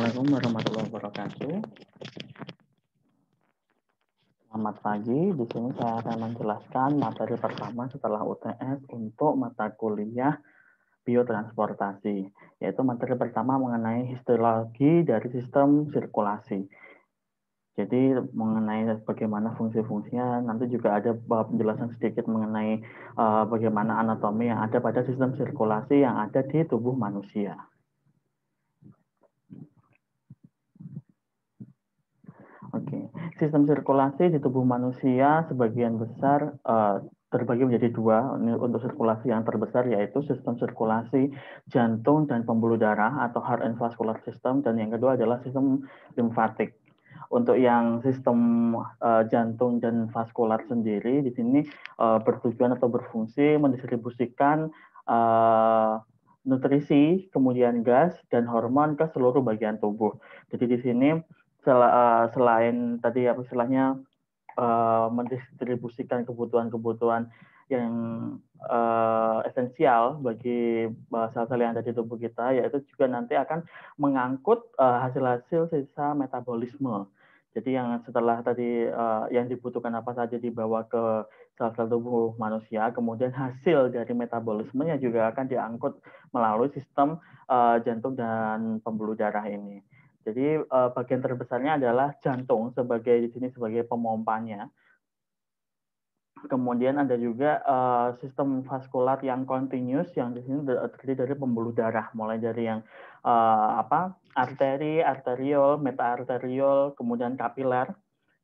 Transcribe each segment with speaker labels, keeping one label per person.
Speaker 1: Assalamualaikum warahmatullahi wabarakatuh. Selamat pagi. Di sini saya akan menjelaskan materi pertama setelah UTS untuk mata kuliah biotransportasi, yaitu materi pertama mengenai histologi dari sistem sirkulasi. Jadi mengenai bagaimana fungsi-fungsinya, nanti juga ada penjelasan sedikit mengenai bagaimana anatomi yang ada pada sistem sirkulasi yang ada di tubuh manusia. Oke, sistem sirkulasi di tubuh manusia sebagian besar terbagi menjadi dua. Untuk sirkulasi yang terbesar yaitu sistem sirkulasi jantung dan pembuluh darah atau heart and vascular system, dan yang kedua adalah sistem limfatik. Untuk yang sistem jantung dan vaskular sendiri di sini bertujuan atau berfungsi mendistribusikan nutrisi, kemudian gas dan hormon ke seluruh bagian tubuh. Jadi di sini selain tadi apa istilahnya mendistribusikan kebutuhan-kebutuhan yang esensial bagi sel-sel yang ada di tubuh kita, yaitu juga nanti akan mengangkut hasil-hasil sisa metabolisme. Jadi yang setelah tadi yang dibutuhkan apa saja dibawa ke sel-sel tubuh manusia, kemudian hasil dari metabolismenya juga akan diangkut melalui sistem jantung dan pembuluh darah ini. Jadi bagian terbesarnya adalah jantung sebagai di sini sebagai pemompanya. Kemudian ada juga sistem vaskular yang continuous yang di sini terdiri dari pembuluh darah, mulai dari yang arteri, arteriol, metaarteriol, kemudian kapiler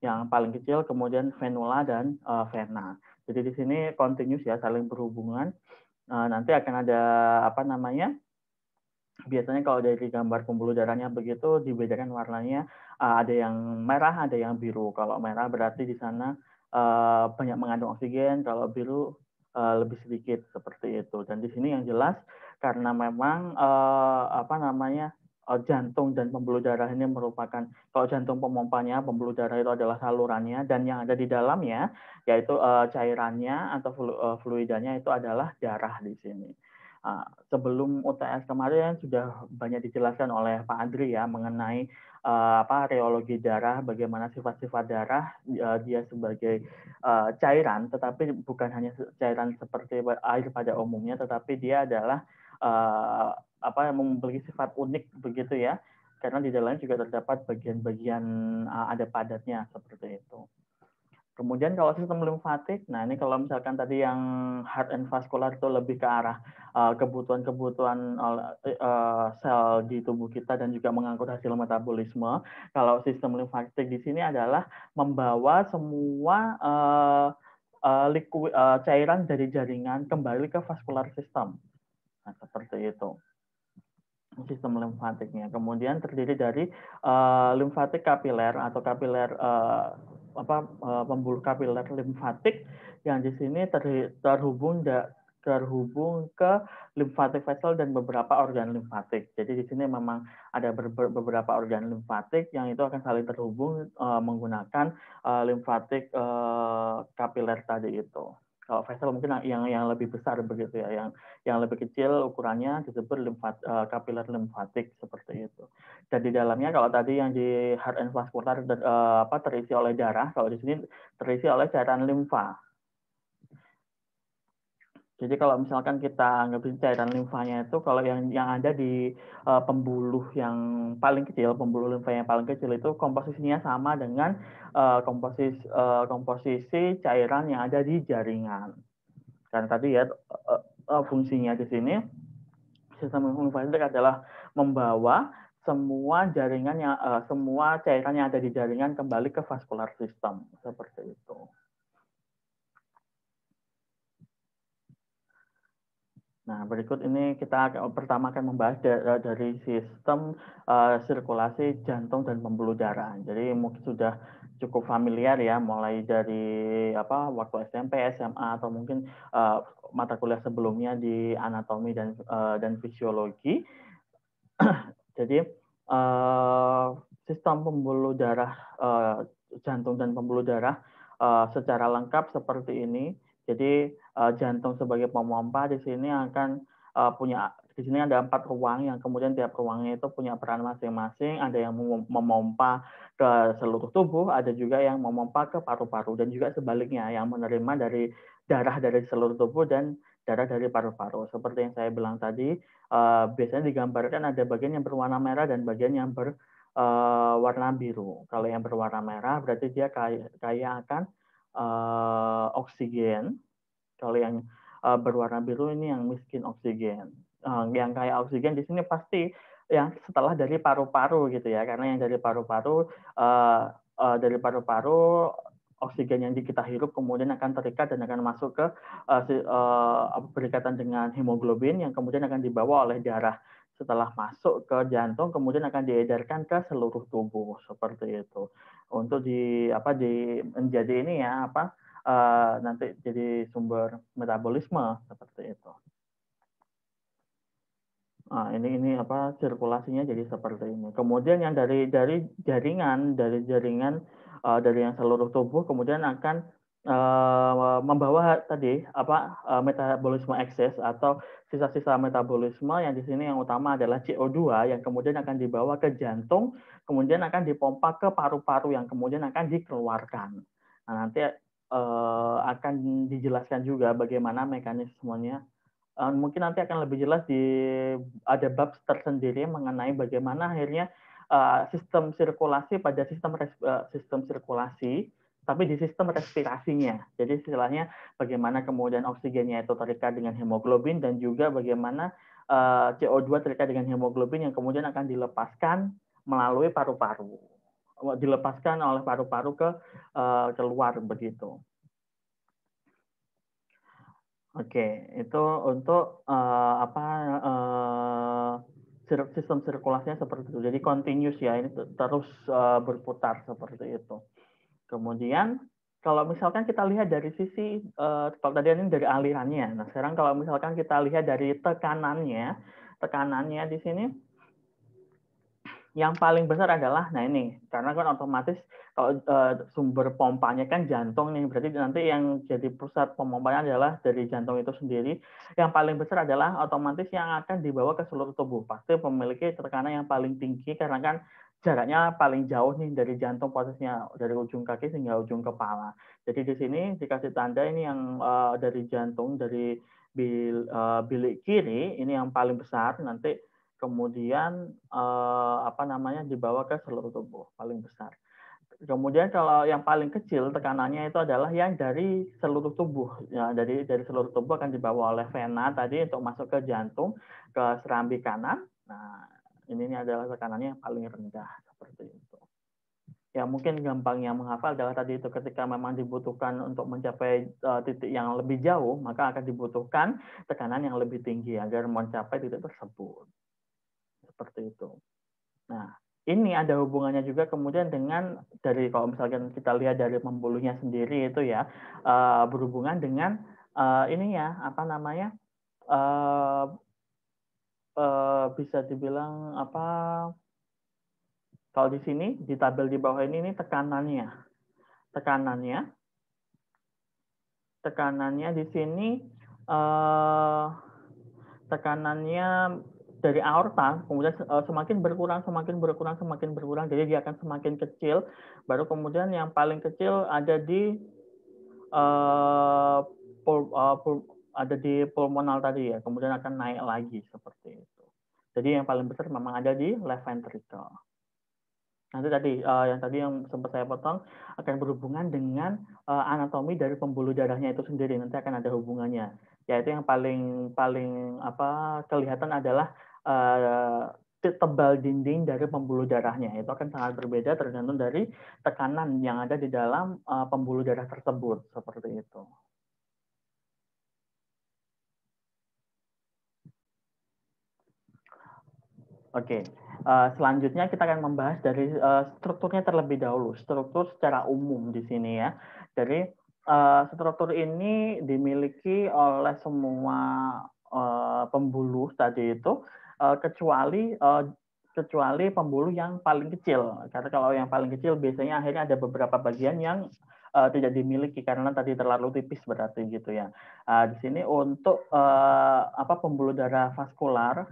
Speaker 1: yang paling kecil, kemudian venula dan vena. Jadi di sini continuous ya, saling berhubungan. Nanti akan ada biasanya kalau dari gambar pembuluh darahnya begitu dibedakan warnanya, ada yang merah, ada yang biru. Kalau merah berarti di sana banyak mengandung oksigen, kalau biru lebih sedikit seperti itu. Dan di sini yang jelas karena memang jantung dan pembuluh darah ini merupakan, kalau jantung pemompanya, pembuluh darah itu adalah salurannya, dan yang ada di dalamnya yaitu cairannya atau fluidanya itu adalah darah di sini. Sebelum UTS kemarin sudah banyak dijelaskan oleh Pak Andri ya mengenai reologi darah, bagaimana sifat-sifat darah dia sebagai cairan, tetapi bukan hanya cairan seperti air pada umumnya, tetapi dia adalah memiliki sifat unik begitu ya, karena di dalamnya juga terdapat bagian-bagian ada padatnya seperti itu. Kemudian kalau sistem limfatik, nah ini kalau misalkan tadi yang heart and vascular itu lebih ke arah kebutuhan-kebutuhan sel di tubuh kita dan juga mengangkut hasil metabolisme. Kalau sistem limfatik di sini adalah membawa semua cairan dari jaringan kembali ke vascular system. Nah, seperti itu sistem limfatiknya. Kemudian terdiri dari limfatik kapiler atau kapiler pembuluh kapiler limfatik yang di sini terhubung ke limfatik vessel dan beberapa organ limfatik. Jadi di sini memang ada beberapa organ limfatik yang itu akan saling terhubung menggunakan limfatik kapiler tadi itu. Kalau vessel mungkin yang lebih besar begitu ya, yang lebih kecil ukurannya disebut kapiler limfatik seperti itu. Dan di dalamnya kalau tadi yang di heart and vascular terisi oleh darah, kalau di sini terisi oleh cairan limfa. Jadi kalau misalkan kita anggap cairan limfanya itu kalau yang ada di pembuluh yang paling kecil, pembuluh limfa yang paling kecil itu komposisinya sama dengan komposisi cairan yang ada di jaringan. Karena tadi ya fungsinya di sini sistem limfatik adalah membawa semua jaringan semua cairan yang ada di jaringan kembali ke vascular system seperti itu. Nah, berikut ini kita pertama akan membahas dari sistem sirkulasi jantung dan pembuluh darah. Jadi mungkin sudah cukup familiar ya, mulai dari waktu SMP, SMA atau mungkin mata kuliah sebelumnya di anatomi dan fisiologi. Jadi sistem pembuluh darah jantung dan pembuluh darah secara lengkap seperti ini. Jadi jantung sebagai pemompa di sini akan punya di sini ada 4 ruang yang kemudian tiap ruangnya itu punya peran masing-masing. Ada yang memompa ke seluruh tubuh, ada juga yang memompa ke paru-paru dan juga sebaliknya yang menerima dari darah dari seluruh tubuh dan darah dari paru-paru. Seperti yang saya bilang tadi, biasanya digambarkan ada bagian yang berwarna merah dan bagian yang berwarna biru. Kalau yang berwarna merah berarti dia kaya akan oksigen. Kalau yang berwarna biru ini yang miskin oksigen. Yang kaya oksigen di sini pasti yang setelah dari paru-paru gitu ya, karena yang dari paru-paru oksigen yang kita hirup kemudian akan terikat dan akan masuk ke berikatan dengan hemoglobin yang kemudian akan dibawa oleh darah. Setelah masuk ke jantung kemudian akan diedarkan ke seluruh tubuh seperti itu. Untuk menjadi ini ya nanti jadi sumber metabolisme seperti itu. Nah, ini sirkulasinya jadi seperti ini. Kemudian yang dari jaringan dari yang seluruh tubuh kemudian akan membawa tadi metabolisme ekses atau sisa-sisa metabolisme yang di sini yang utama adalah CO2 yang kemudian akan dibawa ke jantung, kemudian akan dipompa ke paru-paru yang kemudian akan dikeluarkan. Nah, nanti akan dijelaskan juga bagaimana mekanismenya. Mungkin nanti akan lebih jelas ada bab tersendiri mengenai bagaimana akhirnya sistem sirkulasi pada sistem sirkulasi, tapi di sistem respirasinya. Jadi istilahnya bagaimana kemudian oksigennya itu terikat dengan hemoglobin dan juga bagaimana CO2 terikat dengan hemoglobin yang kemudian akan dilepaskan melalui paru-paru, dilepaskan oleh paru-paru ke keluar begitu. Oke, itu untuk sistem sirkulasinya seperti itu. Jadi continuous ya, ini terus berputar seperti itu. Kemudian kalau misalkan kita lihat dari sisi kalau tadi ini dari alirannya. Nah, sekarang kalau misalkan kita lihat dari tekanannya di sini yang paling besar adalah, nah ini, karena kan otomatis kalau sumber pompanya kan jantung nih, berarti nanti yang jadi pusat pemompanya adalah dari jantung itu sendiri. Yang paling besar adalah otomatis yang akan dibawa ke seluruh tubuh. Pasti memiliki tekanan yang paling tinggi karena kan jaraknya paling jauh nih dari jantung, posisinya dari ujung kaki hingga ujung kepala. Jadi di sini dikasih tanda ini yang dari jantung, dari bilik kiri, ini yang paling besar, nanti kemudian dibawa ke seluruh tubuh paling besar. Kemudian kalau yang paling kecil tekanannya itu adalah yang dari seluruh tubuh. Ya, dari seluruh tubuh akan dibawa oleh vena tadi untuk masuk ke jantung, ke serambi kanan. Nah, ini adalah tekanannya yang paling rendah seperti itu. Ya mungkin gampangnya menghafal adalah tadi itu ketika memang dibutuhkan untuk mencapai titik yang lebih jauh, maka akan dibutuhkan tekanan yang lebih tinggi agar mencapai titik tersebut. Seperti itu. Nah, ini ada hubungannya juga kemudian dengan dari kalau misalkan kita lihat dari pembuluhnya sendiri itu ya berhubungan dengan ini ya bisa dibilang kalau di sini di tabel di bawah ini tekanannya di sini tekanannya dari aorta kemudian semakin berkurang, jadi dia akan semakin kecil. Baru kemudian yang paling kecil ada di pulmonal tadi ya, kemudian akan naik lagi seperti itu. Jadi yang paling besar memang ada di left ventricle. Nanti tadi yang sempat saya potong akan berhubungan dengan anatomi dari pembuluh darahnya itu sendiri. Nanti akan ada hubungannya. Yaitu yang paling kelihatan adalah tebal dinding dari pembuluh darahnya. Itu akan sangat berbeda tergantung dari tekanan yang ada di dalam pembuluh darah tersebut seperti itu. Oke. Selanjutnya kita akan membahas dari strukturnya terlebih dahulu, struktur secara umum di sini ya. Jadi struktur ini dimiliki oleh semua pembuluh tadi itu, kecuali pembuluh yang paling kecil. Karena kalau yang paling kecil biasanya akhirnya ada beberapa bagian yang tidak dimiliki karena tadi terlalu tipis berarti gitu ya. Di sini untuk pembuluh darah vaskular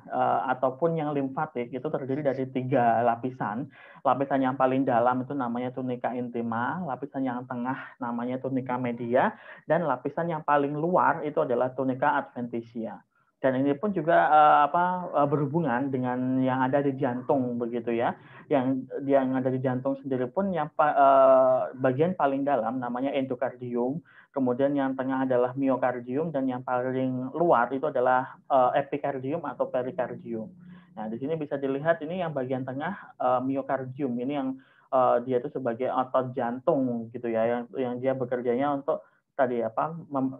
Speaker 1: ataupun yang limfatik itu terdiri dari 3 lapisan. Lapisan yang paling dalam itu namanya tunika intima, lapisan yang tengah namanya tunika media, dan lapisan yang paling luar itu adalah tunika adventitia. Dan ini pun juga berhubungan dengan yang ada di jantung begitu ya. Yang ada di jantung sendiri pun yang bagian paling dalam namanya endokardium, kemudian yang tengah adalah miokardium, dan yang paling luar itu adalah epikardium atau perikardium. Nah, di sini bisa dilihat ini yang bagian tengah miokardium, ini yang dia itu sebagai otot jantung gitu ya, yang dia bekerjanya untuk tadi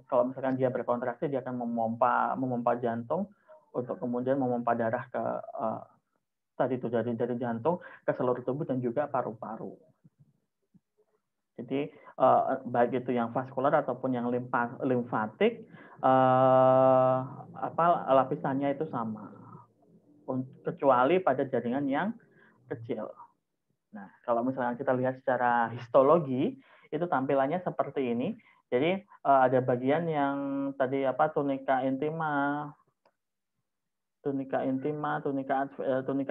Speaker 1: kalau misalkan dia berkontraksi dia akan memompa jantung untuk kemudian memompa darah ke tadi itu dari jantung ke seluruh tubuh dan juga paru-paru. Jadi baik itu yang vaskular ataupun yang limfatik lapisannya itu sama, kecuali pada jaringan yang kecil. Nah, kalau misalnya kita lihat secara histologi itu tampilannya seperti ini. Jadi ada bagian yang tadi tunika intima, tunika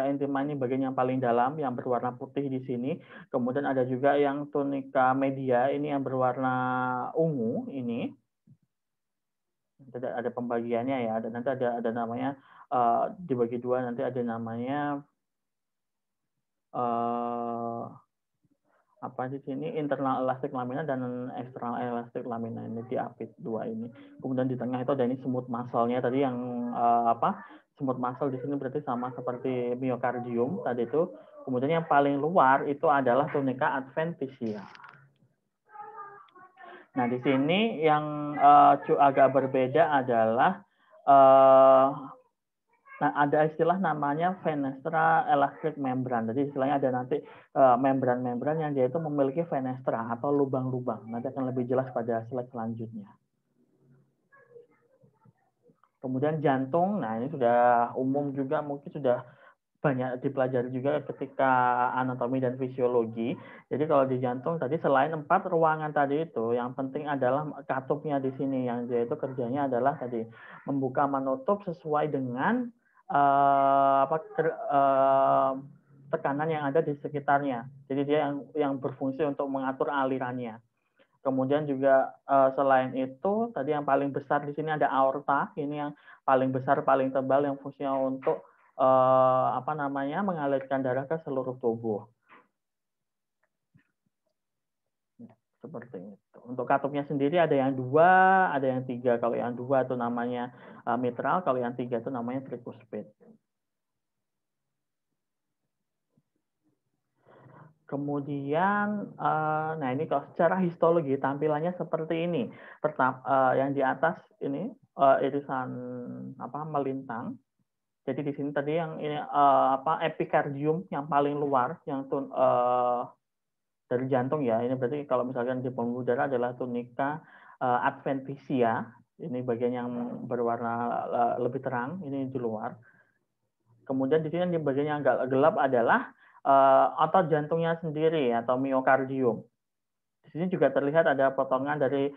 Speaker 1: intima ini bagian yang paling dalam yang berwarna putih di sini. Kemudian ada juga yang tunika media ini yang berwarna ungu ini. Ada pembagiannya ya. Dan nanti ada namanya dibagi dua, nanti ada namanya di sini internal elastic lamina dan external elastic lamina, ini diapit dua ini. Kemudian di tengah itu ada ini smooth muscle-nya tadi yang smooth muscle di sini berarti sama seperti miokardium tadi itu. Kemudian yang paling luar itu adalah tunika adventitia. Nah, di sini yang agak berbeda adalah ada istilah namanya fenestra elastic membran. Jadi istilahnya ada nanti membran-membran yang dia itu memiliki fenestra atau lubang-lubang. Nanti akan lebih jelas pada slide selanjutnya. Kemudian jantung, nah ini sudah umum juga, mungkin sudah banyak dipelajari juga ketika anatomi dan fisiologi. Jadi kalau di jantung tadi selain 4 ruangan tadi itu, yang penting adalah katupnya di sini, yang dia itu kerjanya adalah tadi membuka menutup sesuai dengan tekanan yang ada di sekitarnya. Jadi dia yang berfungsi untuk mengatur alirannya. Kemudian juga selain itu tadi yang paling besar di sini ada aorta, ini yang paling besar, paling tebal, yang fungsinya untuk mengalirkan darah ke seluruh tubuh. Seperti itu. Untuk katupnya sendiri ada yang 2, ada yang 3. Kalau yang 2 itu namanya mitral, kalau yang 3 itu namanya tricuspid. Kemudian, nah ini kalau secara histologi tampilannya seperti ini. Pertama, yang di atas ini irisan melintang. Jadi di sini tadi yang ini epikardium yang paling luar, yang dari jantung ya. Ini berarti kalau misalkan di pembuluh darah adalah tunika adventitia. Ini bagian yang berwarna lebih terang, ini di luar. Kemudian di sini di bagian yang agak gelap adalah otot jantungnya sendiri atau miokardium. Di sini juga terlihat ada potongan dari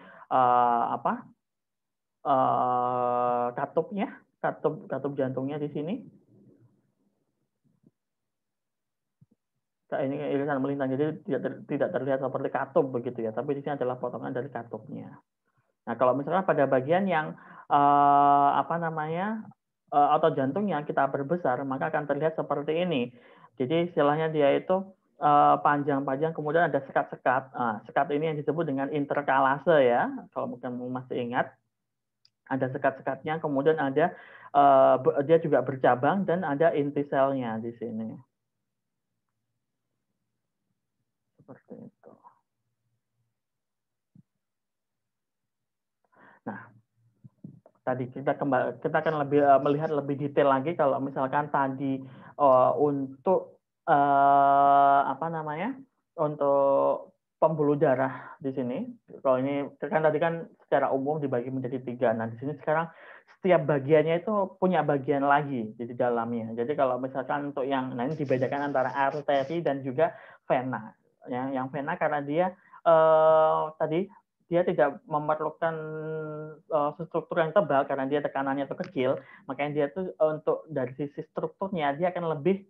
Speaker 1: katupnya, katup jantungnya di sini. Ini irisan melintang, jadi tidak terlihat seperti katup begitu ya, tapi di sini adalah potongan dari katupnya. Nah, kalau misalnya pada bagian yang otot jantungnya kita perbesar, maka akan terlihat seperti ini. Jadi istilahnya dia itu panjang-panjang, kemudian ada sekat-sekat. Sekat ini yang disebut dengan interkalase ya, kalau mungkin masih ingat. Ada sekat-sekatnya, kemudian ada dia juga bercabang dan ada inti selnya di sini. Seperti itu. Nah, tadi kita akan melihat lebih detail lagi kalau misalkan tadi untuk untuk pembuluh darah di sini. Kalau ini kan tadi kan secara umum dibagi menjadi 3. Nah, di sini sekarang setiap bagiannya itu punya bagian lagi di dalamnya. Jadi kalau misalkan untuk yang ini dibedakan antara arteri dan juga vena. Yang vena karena dia tadi dia tidak memerlukan struktur yang tebal karena dia tekanannya itu kecil, makanya dia tuh untuk dari sisi strukturnya dia akan lebih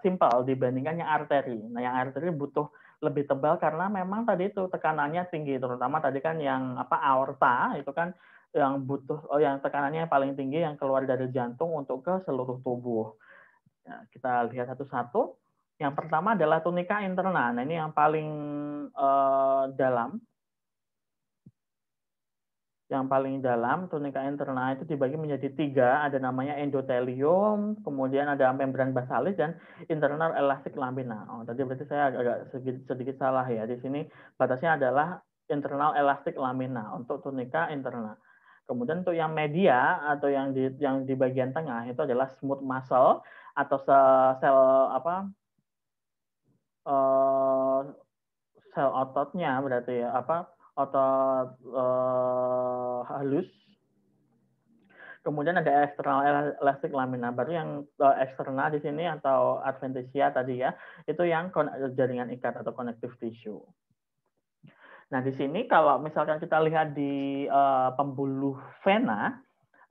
Speaker 1: simpel dibandingkan yang arteri. Nah, yang arteri butuh lebih tebal karena memang tadi itu tekanannya tinggi, terutama tadi kan yang aorta itu kan yang butuh yang tekanannya paling tinggi yang keluar dari jantung untuk ke seluruh tubuh. Nah, kita lihat satu-satu. Yang pertama adalah tunika interna. Nah, ini yang paling dalam. Yang paling dalam, tunika interna itu dibagi menjadi 3. Ada namanya endotelium, kemudian ada membran basalis, dan internal elastic lamina. Oh, tadi berarti saya agak sedikit salah ya. Di sini batasnya adalah internal elastic lamina untuk tunika interna. Kemudian untuk yang media atau yang di bagian tengah itu adalah smooth muscle atau sel sel ototnya berarti ya otot halus. Kemudian ada external elastic lamina, baru yang eksternal di sini atau adventitia tadi ya, itu yang jaringan ikat atau connective tissue. Nah, di sini kalau misalkan kita lihat di pembuluh vena,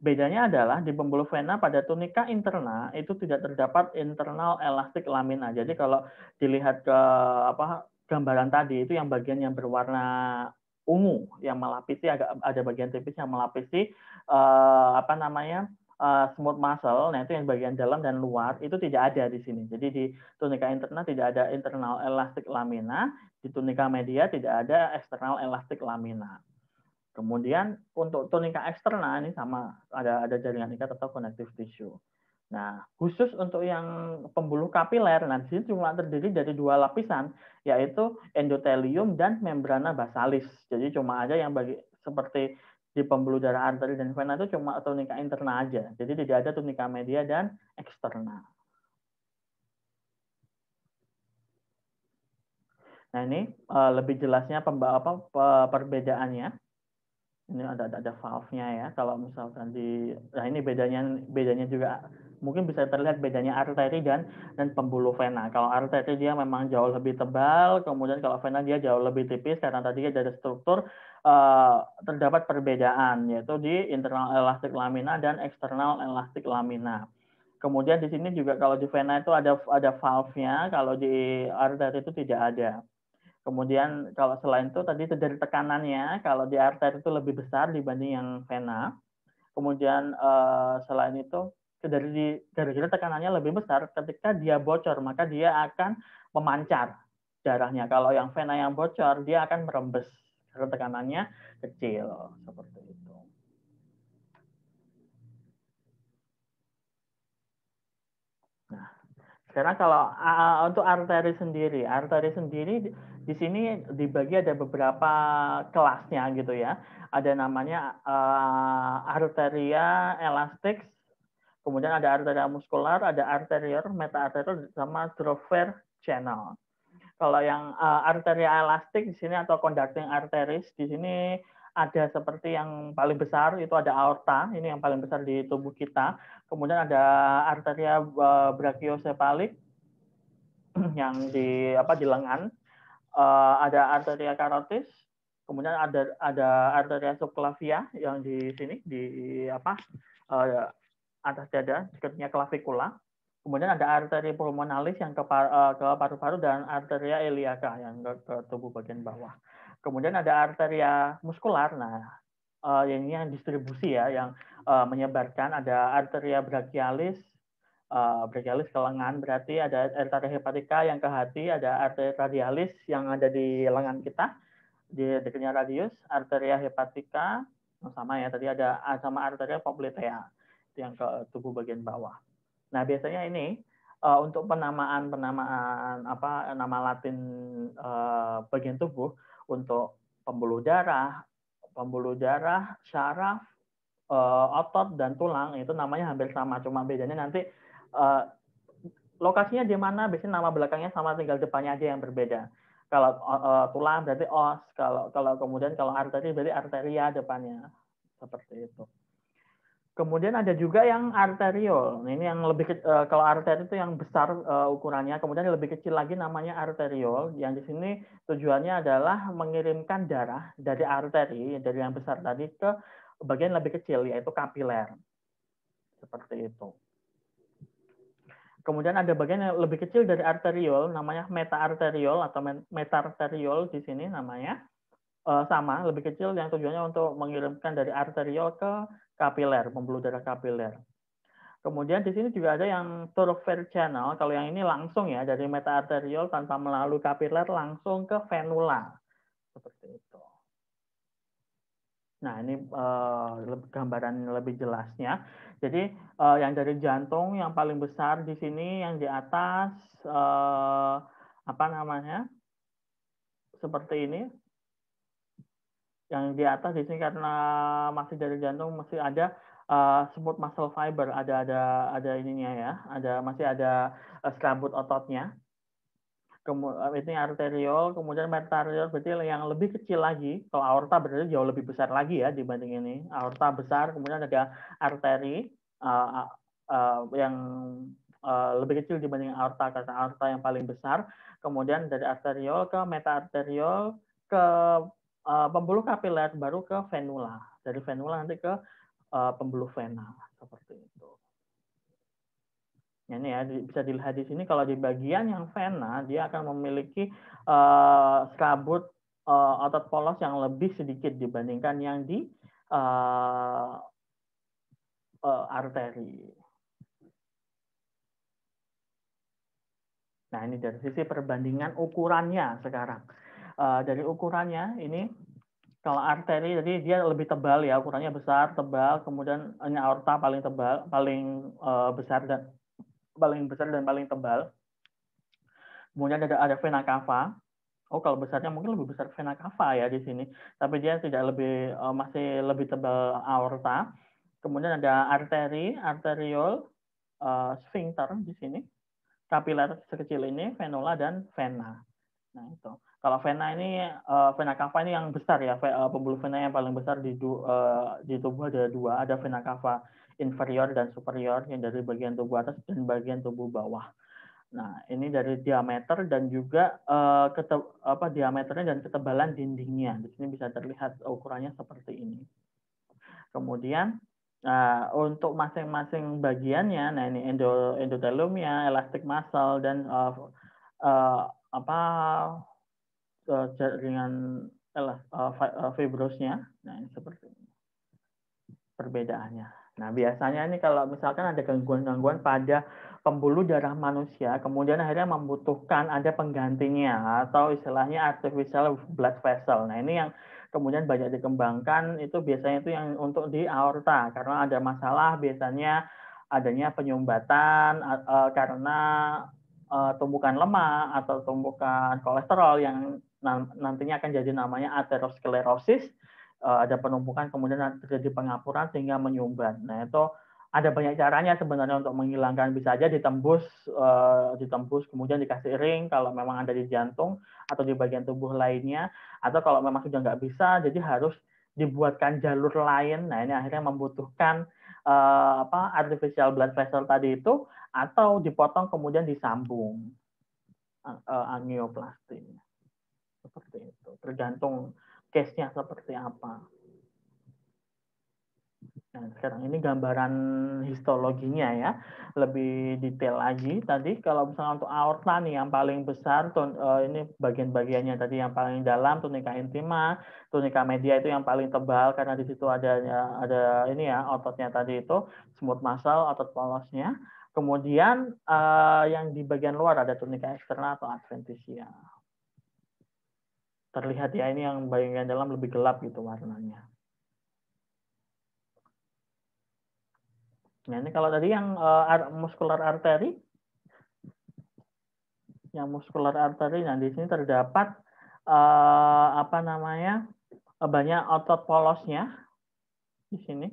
Speaker 1: bedanya adalah di pembuluh vena pada tunika interna itu tidak terdapat internal elastic lamina. Jadi kalau dilihat ke gambaran tadi itu yang bagian yang berwarna ungu yang melapisi ada bagian tipis yang melapisi smooth muscle. Nah, itu yang bagian dalam dan luar itu tidak ada di sini. Jadi di tunika interna tidak ada internal elastic lamina, di tunika media tidak ada external elastic lamina. Kemudian untuk tunika eksterna ini sama ada jaringan ikat atau connective tissue. Nah, khusus untuk yang pembuluh kapiler, nah di sini cuma terdiri dari 2 lapisan, yaitu endotelium dan membrana basalis. Jadi cuma aja yang seperti di pembuluh darah arteri dan vena itu cuma tunika interna aja. Jadi tidak ada tunika media dan eksterna. Nah, ini lebih jelasnya perbedaannya. Ini ada valve-nya ya. Kalau misalkan nah ini bedanya juga mungkin bisa terlihat bedanya arteri dan pembuluh vena. Kalau arteri dia memang jauh lebih tebal, kemudian kalau vena dia jauh lebih tipis karena tadi dari struktur terdapat perbedaan yaitu di internal elastic lamina dan external elastic lamina. Kemudian di sini juga kalau di vena itu ada valve-nya, kalau di arteri itu tidak ada. Kemudian kalau selain itu tadi itu dari tekanannya, kalau di arteri itu lebih besar dibanding yang vena. Kemudian selain itu dari tekanannya lebih besar, ketika dia bocor maka dia akan memancar darahnya. Kalau yang vena yang bocor dia akan merembes karena tekanannya kecil seperti itu. Nah, sekarang kalau untuk arteri sendiri di sini dibagi ada beberapa kelasnya gitu ya. Ada namanya arteria elastis, kemudian ada arteria muskular, ada arterior, meta-arterial, sama thoroughfare channel. Kalau yang arteria elastik di sini atau conducting arteries di sini ada seperti yang paling besar itu ada aorta, ini yang paling besar di tubuh kita. Kemudian ada arteria brachiocephalic yang di lengan. Ada arteria carotis, kemudian ada arteria subclavia yang di sini di atas dada, dekatnya clavikula. Kemudian ada arteri pulmonalis yang ke paru-paru dan arteria iliaca yang ke tubuh bagian bawah. Kemudian ada arteria muskular. Nah, ini yang distribusi ya, yang menyebarkan. Ada arteria brachialis, brachialis ke lengan, berarti ada arteria hepatica yang ke hati, ada arteria radialis yang ada di lengan kita, di dekatnya radius, arteria hepatica, sama ya tadi ada sama arteria poplitea yang ke tubuh bagian bawah. Nah, biasanya ini untuk penamaan nama Latin bagian tubuh untuk pembuluh darah, syaraf, otot dan tulang itu namanya hampir sama, cuma bedanya nanti lokasinya di mana, biasanya nama belakangnya sama, tinggal depannya aja yang berbeda. Kalau tulang berarti os, kalau kemudian kalau arteri berarti arteria depannya, seperti itu. Kemudian ada juga yang arteriol. Nah, ini yang lebih kalau arteri itu yang besar ukurannya. Kemudian yang lebih kecil lagi namanya arteriol. Yang di sini tujuannya adalah mengirimkan darah dari arteri dari yang besar tadi ke bagian lebih kecil yaitu kapiler. Seperti itu. Kemudian ada bagian yang lebih kecil dari arteriol namanya metaarteriol atau metaarteriol di sini namanya. Sama, lebih kecil yang tujuannya untuk mengirimkan dari arteriol ke kapiler, pembuluh darah kapiler. Kemudian di sini juga ada yang thoroughfare channel. Kalau yang ini langsung ya dari metaarteriol tanpa melalui kapiler langsung ke venula. Seperti itu. Nah, ini gambaran lebih jelasnya. Jadi yang dari jantung yang paling besar di sini yang di atas apa namanya? Seperti ini. Yang di atas di sini karena masih dari jantung masih ada smooth muscle fiber, ada ininya ya, masih ada serabut ototnya. Kemudian ini arteriol, kemudian metaarteriol berarti yang lebih kecil lagi. Kalau aorta berarti jauh lebih besar lagi ya dibanding ini. Aorta besar, kemudian ada arteri yang lebih kecil dibanding aorta karena aorta yang paling besar. Kemudian dari arteriol ke metaarteriol ke pembuluh kapiler baru ke venula. Dari venula nanti ke pembuluh vena seperti itu. Ini ya bisa dilihat di sini kalau di bagian yang vena dia akan memiliki serabut otot polos yang lebih sedikit dibandingkan yang di arteri. Nah ini dari sisi perbandingan ukurannya sekarang. Dari ukurannya ini kalau arteri jadi dia lebih tebal ya, ukurannya besar, tebal, kemudian ini aorta paling tebal, paling besar dan paling tebal. Kemudian ada vena cava. Oh, kalau besarnya mungkin lebih besar vena cava ya di sini, tapi dia tidak lebih masih lebih tebal aorta. Kemudian ada arteri, arteriol, sphincter di sini, kapiler sekecil ini, venula dan vena. Nah itu. Kalau vena ini, vena cava ini yang besar ya, pembuluh vena yang paling besar di tubuh ada dua, ada vena cava inferior dan superior yang dari bagian tubuh atas dan bagian tubuh bawah. Nah ini dari diameter dan juga diameternya dan ketebalan dindingnya. Di sini bisa terlihat ukurannya seperti ini. Kemudian untuk masing-masing bagiannya, nah ini endotheliumnya, elastic muscle dan jaringan fibrosnya. Nah, ini seperti ini perbedaannya. Nah, biasanya ini kalau misalkan ada gangguan-gangguan pada pembuluh darah manusia, kemudian akhirnya membutuhkan ada penggantinya atau istilahnya artificial blood vessel. Nah, ini yang kemudian banyak dikembangkan itu biasanya itu yang untuk di aorta karena ada masalah biasanya adanya penyumbatan karena tumbukan lemak atau tumbukan kolesterol yang nantinya akan jadi namanya aterosklerosis, ada penumpukan kemudian terjadi pengapuran sehingga menyumbat. Nah itu ada banyak caranya sebenarnya untuk menghilangkan, bisa aja ditembus kemudian dikasih ring kalau memang ada di jantung atau di bagian tubuh lainnya, atau kalau memang sudah nggak bisa jadi harus dibuatkan jalur lain. Nah ini akhirnya membutuhkan artificial blood vessel tadi itu atau dipotong kemudian disambung angioplasti. Seperti itu. Tergantung case-nya seperti apa. Nah, sekarang ini gambaran histologinya ya, lebih detail lagi. Tadi kalau misalnya untuk aorta nih yang paling besar, ini bagian-bagiannya tadi yang paling dalam, tunika intima, tunika media itu yang paling tebal karena di situ ada ini ya ototnya tadi itu, smooth muscle, otot polosnya. Kemudian yang di bagian luar ada tunika eksternal atau adventitia. Terlihat ya ini yang bagian dalam lebih gelap gitu warnanya. Nah ini kalau tadi yang muscular artery, nah di sini terdapat banyak otot polosnya di sini,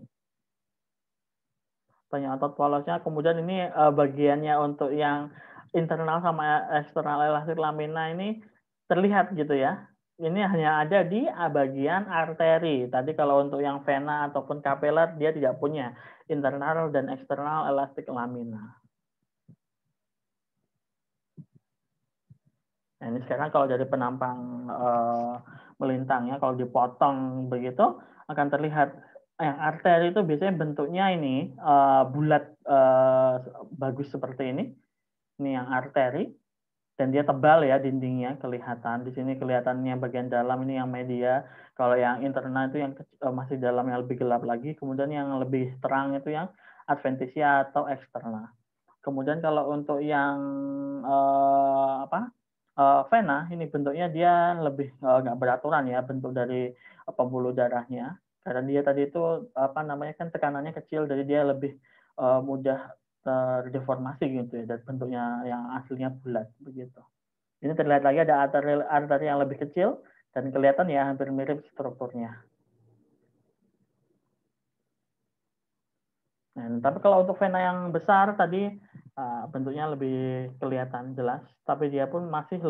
Speaker 1: banyak otot polosnya. Kemudian ini bagiannya untuk yang internal sama eksternal elastik lamina ini terlihat gitu ya. ini hanya ada di bagian arteri. Tadi kalau untuk yang vena ataupun kapiler dia tidak punya internal dan eksternal elastik lamina. Nah, ini sekarang kalau dari penampang melintangnya, kalau dipotong begitu akan terlihat yang arteri itu biasanya bentuknya ini bulat bagus seperti ini. Ini yang arteri. Dan dia tebal ya dindingnya kelihatan. Di sini kelihatannya bagian dalam ini yang media. Kalau yang internal itu yang masih dalam yang lebih gelap lagi. Kemudian yang lebih terang itu yang adventitia atau eksternal. Kemudian kalau untuk yang vena ini bentuknya dia lebih nggak beraturan ya bentuk dari pembuluh darahnya. Karena dia tadi itu apa namanya kan tekanannya kecil, jadi dia lebih mudah terdeformasi gitu ya, dan bentuknya yang aslinya bulat begitu. Ini terlihat lagi ada arteri yang lebih kecil dan kelihatan ya hampir mirip strukturnya. Nah, tapi kalau untuk vena yang besar tadi bentuknya lebih kelihatan jelas, tapi dia pun masih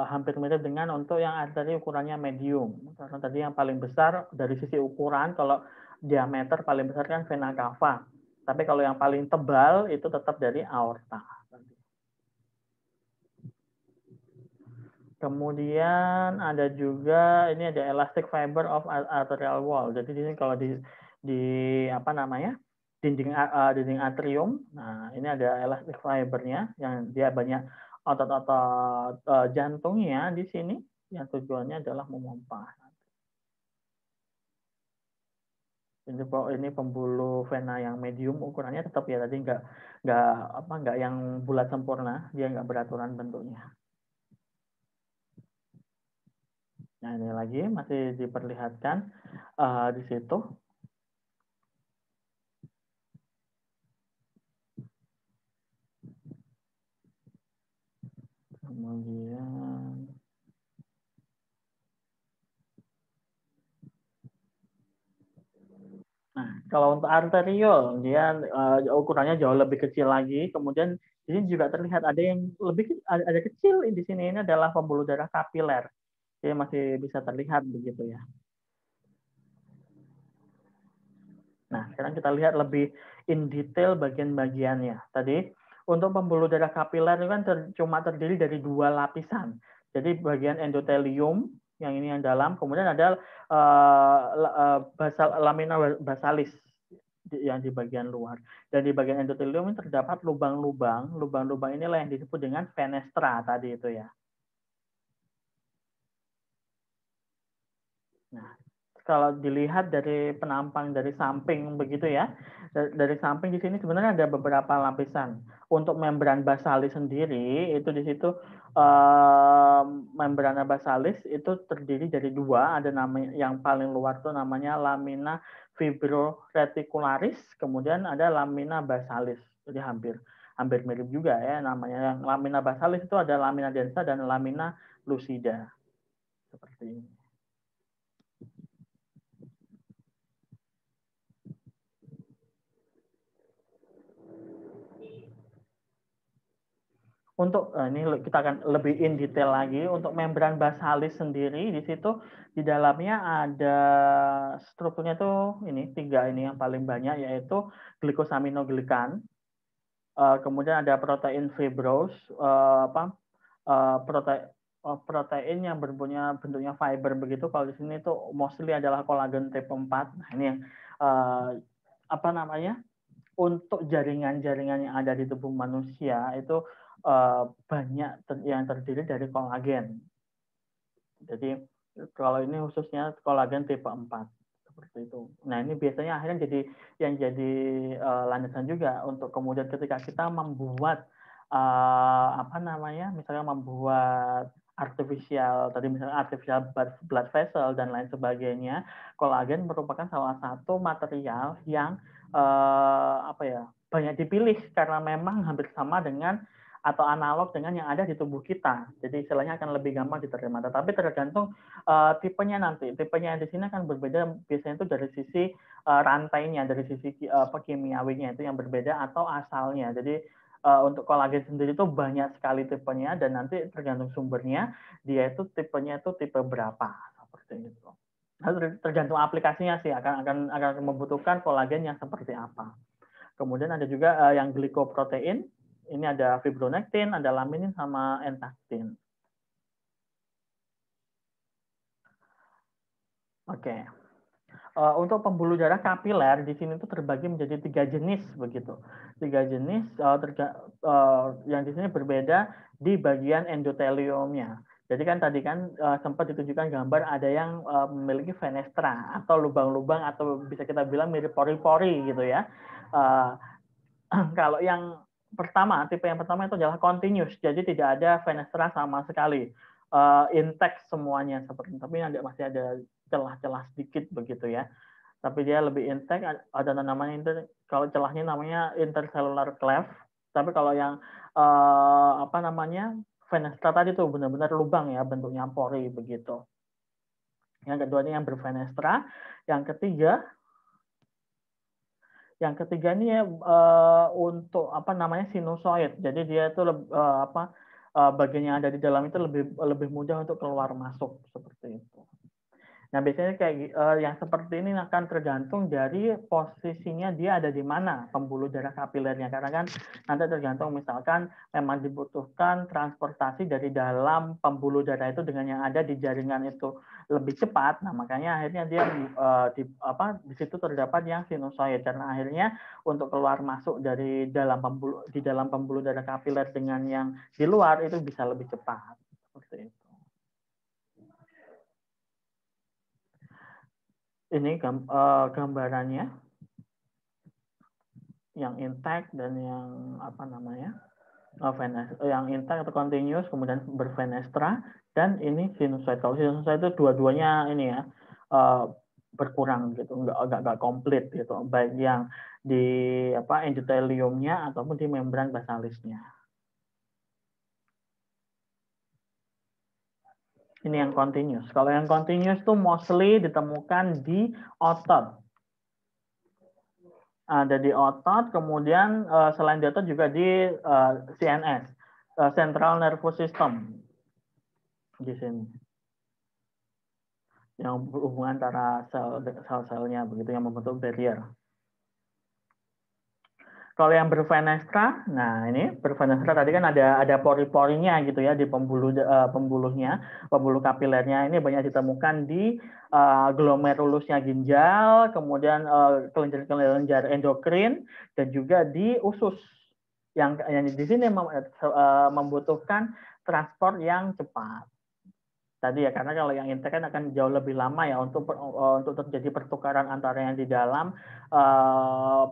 Speaker 1: hampir mirip dengan untuk yang arteri ukurannya medium. Karena tadi yang paling besar dari sisi ukuran, kalau diameter paling besar kan vena cava. Tapi kalau yang paling tebal itu tetap dari aorta. Kemudian ada juga ini ada elastic fiber of arterial wall. Jadi ini kalau di apa namanya dinding atrium. Nah ini ada elastic fibernya yang dia banyak otot-otot jantungnya di sini yang tujuannya adalah memompa. Ini pembuluh vena yang medium ukurannya tetap ya tadi nggak yang bulat sempurna, dia nggak beraturan bentuknya. Nah, ini lagi masih diperlihatkan di situ. Kemudian, nah kalau untuk arteriol dia ukurannya jauh lebih kecil lagi. Kemudian di sini juga terlihat ada yang lebih ada kecil di sini. Ini adalah pembuluh darah kapiler. Dia masih bisa terlihat begitu ya. Nah, sekarang kita lihat lebih in detail bagian-bagiannya. Tadi untuk pembuluh darah kapiler itu kan cuma terdiri dari 2 lapisan. Jadi bagian endotelium yang ini yang dalam, kemudian ada lamina basalis yang di bagian luar. Dan di bagian endotelium ini terdapat lubang-lubang. Lubang-lubang inilah yang disebut dengan fenestra tadi itu ya. Nah, kalau dilihat dari penampang dari samping begitu ya, dari samping di sini sebenarnya ada beberapa lapisan. Untuk membran basalis sendiri itu di situ membrana basalis itu terdiri dari 2, ada namanya yang paling luar itu namanya lamina fibroreticularis, kemudian ada lamina basalis. Jadi hampir mirip juga ya namanya. Yang lamina basalis itu ada lamina densa dan lamina lucida. Seperti ini. Untuk ini kita akan lebih in detail lagi untuk membran basalis sendiri di situ di dalamnya ada strukturnya tuh ini 3 ini yang paling banyak yaitu glikosaminoglikan, kemudian ada protein fibrose, protein yang bentuknya fiber begitu. Kalau di sini tuh mostly adalah kolagen tipe 4. Nah, ini yang apa namanya? Untuk jaringan-jaringan yang ada di tubuh manusia itu banyak yang terdiri dari kolagen. Jadi kalau ini khususnya kolagen tipe 4 seperti itu. Nah, ini biasanya akhirnya jadi landasan juga untuk kemudian ketika kita membuat misalnya membuat artificial blood vessel dan lain sebagainya, kolagen merupakan salah satu material yang banyak dipilih karena memang hampir sama dengan atau analog dengan yang ada di tubuh kita. Jadi istilahnya akan lebih gampang diterima. Tetapi tergantung tipenya nanti. Tipenya di sini akan berbeda biasanya itu dari sisi rantainya, dari sisi kimiawinya itu yang berbeda atau asalnya. Jadi untuk kolagen sendiri itu banyak sekali tipenya dan nanti tergantung sumbernya dia itu tipenya itu tipe berapa seperti itu. Nah, tergantung aplikasinya sih akan membutuhkan kolagen yang seperti apa. Kemudian ada juga yang glikoprotein. Ini ada fibronectin, ada laminin sama entaktin. Oke. Untuk pembuluh darah kapiler di sini tuh terbagi menjadi 3 jenis begitu. 3 jenis yang di sini berbeda di bagian endoteliumnya. Jadi kan tadi kan sempat ditunjukkan gambar ada yang memiliki fenestra atau lubang-lubang atau bisa kita bilang mirip pori-pori gitu ya. Kalau yang pertama, tipe yang pertama itu adalah continuous, jadi tidak ada fenestra sama sekali, intact semuanya seperti itu. Tapi masih ada celah-celah sedikit begitu ya. Tapi dia lebih intact, ada namanya kalau celahnya namanya intercellular cleft. Tapi kalau yang apa namanya fenestra tadi tuh benar-benar lubang ya, bentuknya pori begitu. Yang kedua ini yang berfenestra, yang ketiga ini untuk apa namanya sinusoid. Jadi dia itu bagian yang ada di dalam itu lebih mudah untuk keluar masuk seperti itu. Nah, biasanya kayak yang seperti ini akan tergantung dari posisinya dia ada di mana pembuluh darah kapilernya. Karena kan nanti tergantung misalkan memang dibutuhkan transportasi dari dalam pembuluh darah itu dengan yang ada di jaringan itu lebih cepat. Nah, makanya akhirnya dia di situ terdapat yang sinusoid karena akhirnya untuk keluar masuk dari dalam pembuluh darah kapiler dengan yang di luar itu bisa lebih cepat. Seperti itu. Ini gambarannya yang intact dan yang apa namanya yang intact atau continuous kemudian berfenestra dan ini sinusoid. Kalau sinusoid itu dua-duanya ini ya berkurang gitu, nggak komplit gitu, baik yang di endoteliumnya ataupun di membran basalisnya. Ini yang continuous. Kalau yang continuous tuh mostly ditemukan di otot. Ada di otot, kemudian selain di otot juga di CNS, Central Nervous System di sini, yang berhubungan antara sel-selnya begitu yang membentuk barrier. Kalau yang berfenestra, nah ini berfenestra tadi kan ada pori-porinya gitu ya di pembuluhnya, pembuluh kapilernya ini banyak ditemukan di glomerulusnya ginjal, kemudian kelenjar-kelenjar endokrin dan juga di usus yang di sini membutuhkan transport yang cepat. Tadi ya, karena kalau yang intek kan akan jauh lebih lama ya untuk terjadi pertukaran antara yang di dalam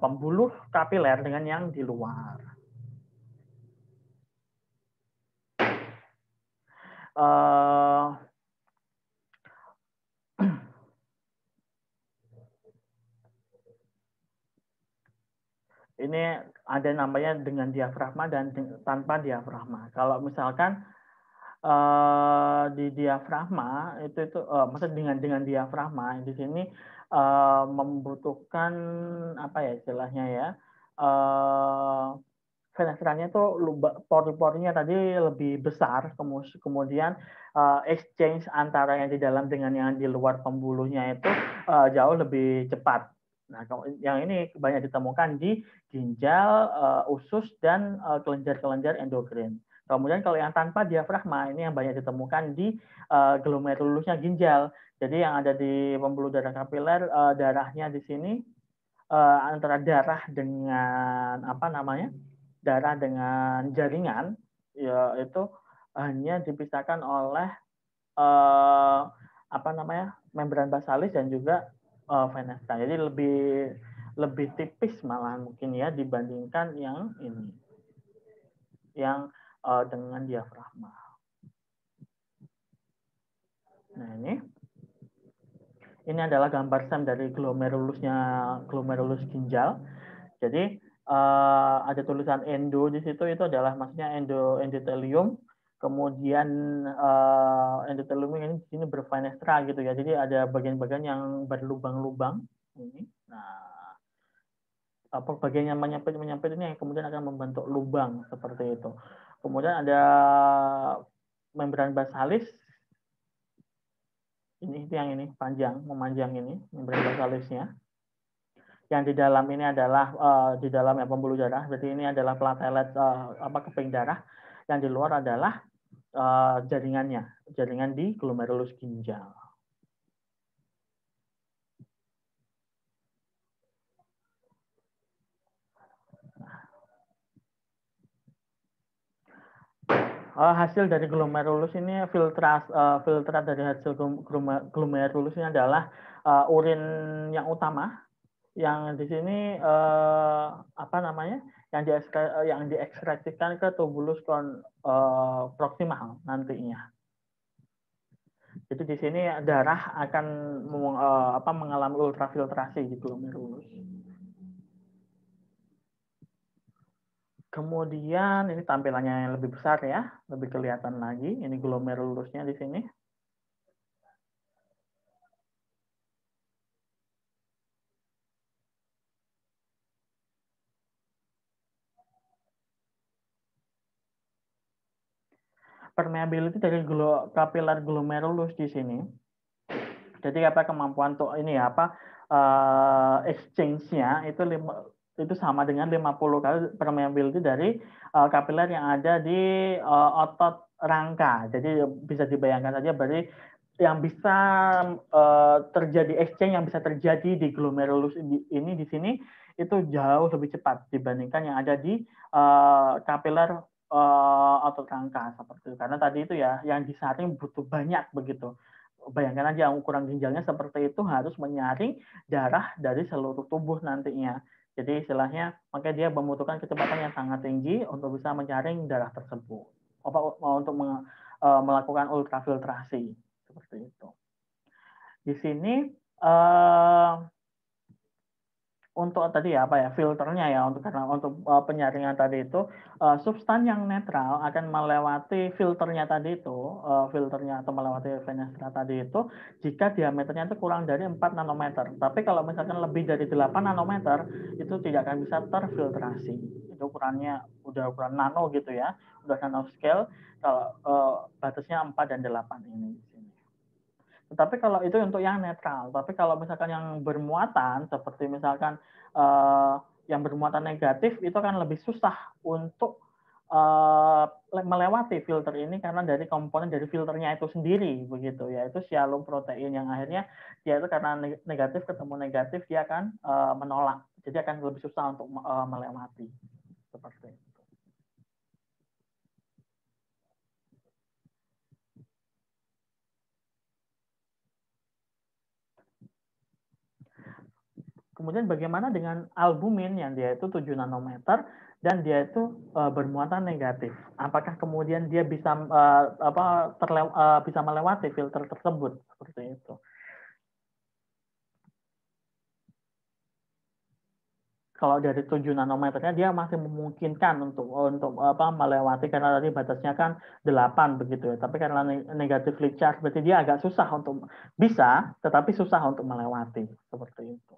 Speaker 1: pembuluh kapiler dengan yang di luar. Ini ada namanya dengan diafragma dan tanpa diafragma. Kalau misalkan di diafragma itu maksud dengan diafragma di sini membutuhkan apa ya istilahnya ya fenestranya itu pori-porinya tadi lebih besar, kemudian exchange antara yang di dalam dengan yang di luar pembuluhnya itu jauh lebih cepat. Nah, yang ini banyak ditemukan di ginjal, usus, dan kelenjar-kelenjar endokrin. Kemudian kalau yang tanpa diafragma ini yang banyak ditemukan di glomerulusnya ginjal. Jadi yang ada di pembuluh darah kapiler, darahnya di sini antara darah dengan apa namanya? Darah dengan jaringan yaitu hanya dipisahkan oleh apa namanya? Membran basalis dan juga fenestra. Jadi lebih tipis malah mungkin ya dibandingkan yang ini. Yang dengan diafragma. Nah, ini adalah gambar SEM dari glomerulus ginjal. Jadi ada tulisan endo di situ, itu adalah maksudnya endotelium. Kemudian endotelium ini di sini berfenestra gitu ya. Jadi ada bagian-bagian yang berlubang-lubang ini. Nah, bagian yang menyempit ini yang kemudian akan membentuk lubang seperti itu. Kemudian ada membran basalis. Ini yang ini panjang, memanjang ini membran basalisnya. Yang di dalam ini adalah di dalam yang pembuluh darah. Berarti ini adalah platelet keping darah. Yang di luar adalah jaringan di glomerulus ginjal. Hasil dari glomerulus ini filtrat dari hasil glomerulus ini adalah urin yang utama yang di sini yang diekskresikan ke tubulus proksimal nantinya. Jadi di sini darah akan mengalami ultrafiltrasi di glomerulus. Kemudian ini tampilannya yang lebih besar ya, lebih kelihatan lagi. Ini glomerulusnya di sini. Permeability dari kapiler glomerulus di sini. Jadi kemampuan untuk ini exchange-nya itu sama dengan 50 kali permeability dari kapiler yang ada di otot rangka. Jadi bisa dibayangkan saja berarti yang bisa terjadi exchange yang bisa terjadi di glomerulus ini di sini itu jauh lebih cepat dibandingkan yang ada di kapiler otot rangka seperti itu. Karena tadi itu ya yang disaring butuh banyak begitu. Bayangkan aja ukuran ginjalnya seperti itu harus menyaring darah dari seluruh tubuh nantinya. Jadi istilahnya makanya dia membutuhkan kecepatan yang sangat tinggi untuk bisa menyaring darah tersebut. Untuk melakukan ultrafiltrasi seperti itu. Di sini untuk tadi filternya ya untuk penyaringan tadi itu substan yang netral akan melewati filternya tadi itu filternya atau melewati fenestra tadi itu jika diameternya itu kurang dari 4 nanometer. Tapi kalau misalkan lebih dari 8 nanometer itu tidak akan bisa terfiltrasi. Itu ukurannya udah ukuran nano gitu ya, udah nanoscale. Kalau batasnya 4 dan 8 ini. Tapi kalau itu untuk yang netral. Tapi kalau misalkan yang bermuatan, seperti misalkan yang bermuatan negatif, itu kan lebih susah untuk melewati filter ini karena dari komponen dari filternya itu sendiri, begitu ya. Itu sialum protein yang akhirnya dia itu karena negatif ketemu negatif, dia akan menolak. Jadi akan lebih susah untuk melewati. Seperti itu. Kemudian bagaimana dengan albumin yang dia itu 7 nanometer dan dia itu bermuatan negatif. Apakah kemudian dia bisa bisa melewati filter tersebut seperti itu? Kalau dari 7 nanometernya dia masih memungkinkan untuk melewati karena tadi batasnya kan 8 begitu ya. Tapi karena negatively charged berarti dia agak susah untuk bisa tetapi susah untuk melewati seperti itu.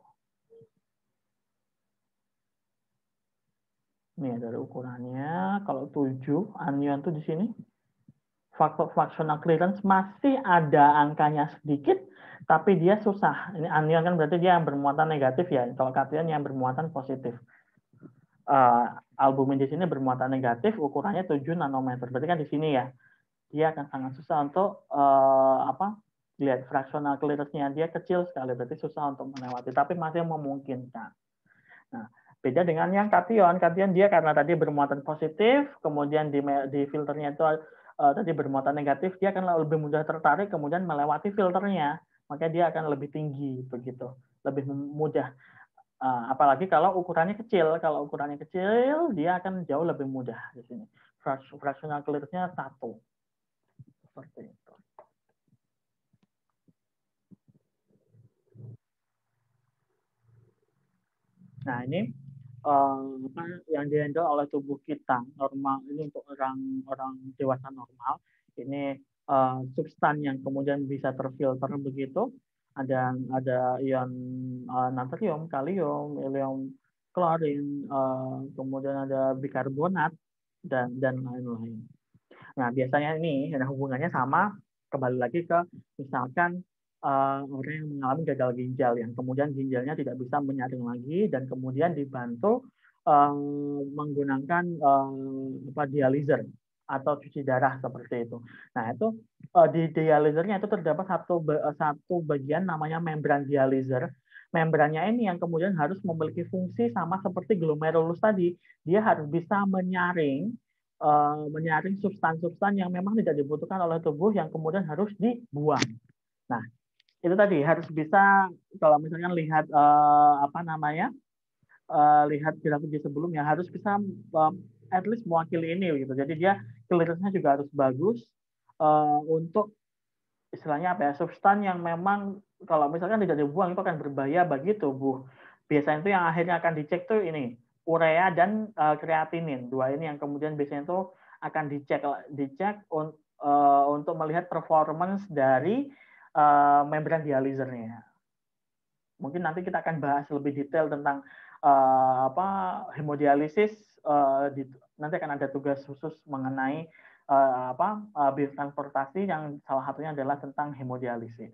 Speaker 1: Nih dari ukurannya, kalau 7 anion tuh di sini faktor functional clearance masih ada angkanya sedikit, tapi dia susah. Ini anion kan berarti dia yang bermuatan negatif ya. Kalau kation yang bermuatan positif. Albumin di sini bermuatan negatif, ukurannya 7 nanometer. Berarti kan di sini ya, dia akan sangat susah untuk lihat fractional clearance-nya dia kecil sekali, berarti susah untuk melewati, tapi masih memungkinkan. Nah, beda dengan yang kation. Kation dia karena tadi bermuatan positif, kemudian di filternya itu tadi bermuatan negatif, dia akan lebih mudah tertarik, kemudian melewati filternya. Maka dia akan lebih tinggi, begitu. Lebih mudah. Apalagi kalau ukurannya kecil. Kalau ukurannya kecil, dia akan jauh lebih mudah di sini. Fractional clearance-nya 1. Seperti itu. Nah, ini yang dihandle oleh tubuh kita normal ini untuk orang dewasa normal ini substan yang kemudian bisa terfilter begitu ada ion natrium, kalium, helium klorin, kemudian ada bikarbonat dan lain-lain. Nah, biasanya ini ada hubungannya sama kembali lagi ke misalkan orang yang mengalami gagal ginjal yang kemudian ginjalnya tidak bisa menyaring lagi dan kemudian dibantu menggunakan dializer atau cuci darah seperti itu. Nah, itu di dializernya itu terdapat satu bagian namanya membran dializer. Membrannya ini yang kemudian harus memiliki fungsi sama seperti glomerulus tadi. Dia harus bisa menyaring substan-substan yang memang tidak dibutuhkan oleh tubuh yang kemudian harus dibuang. Nah, itu tadi harus bisa kalau misalnya lihat lihat grafik di sebelumnya harus bisa at least mewakili ini gitu. Jadi dia clearance-nya juga harus bagus untuk istilahnya apa ya substan yang memang kalau misalkan tidak dibuang itu akan berbahaya bagi tubuh. Biasanya itu yang akhirnya akan dicek tuh ini urea dan kreatinin. Dua ini yang kemudian biasanya itu akan dicek untuk melihat performance dari membran dializernya. Mungkin nanti kita akan bahas lebih detail tentang hemodialisis. Nanti akan ada tugas khusus mengenai biotransportasi yang salah satunya adalah tentang hemodialisis.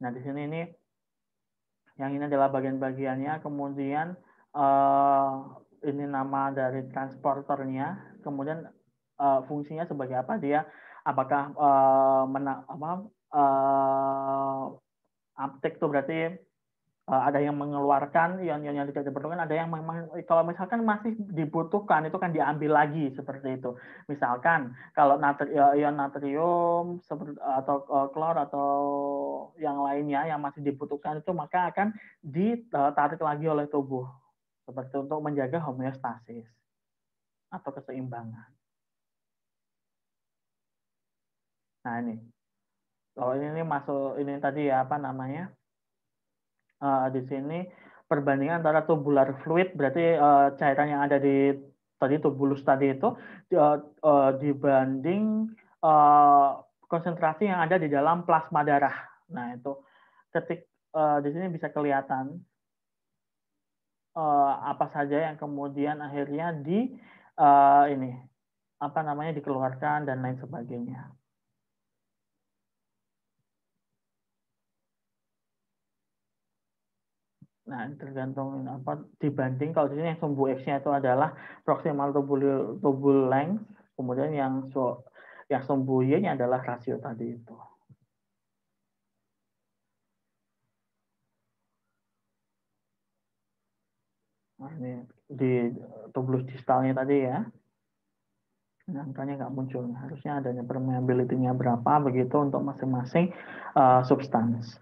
Speaker 1: Nah, di sini ini yang ini adalah bagian-bagiannya, kemudian ini nama dari transporternya, kemudian fungsinya sebagai apa dia, apakah uptake itu berarti ada yang mengeluarkan ion-ion yang tidak diperlukan, ada yang memang kalau misalkan masih dibutuhkan itu kan diambil lagi seperti itu. Misalkan kalau ion natrium atau klor atau yang lainnya yang masih dibutuhkan itu maka akan ditarik lagi oleh tubuh seperti untuk menjaga homeostasis atau keseimbangan. Nah ini, kalau ini masuk ini tadi ya apa namanya? Di sini perbandingan antara tubular fluid berarti cairan yang ada di tadi tubulus tadi itu dibanding konsentrasi yang ada di dalam plasma darah. Nah itu di sini bisa kelihatan apa saja yang kemudian akhirnya ini apa namanya dikeluarkan dan lain sebagainya. Nah, tergantung apa dibanding kalau di sini yang sumbu X-nya itu adalah proximal tubule length, kemudian yang sumbu Y-nya adalah rasio tadi itu. Nah, ini di tubulus distalnya tadi ya. Nah, angkanya nggak muncul. Harusnya adanya permeability-nya berapa begitu untuk masing-masing substans.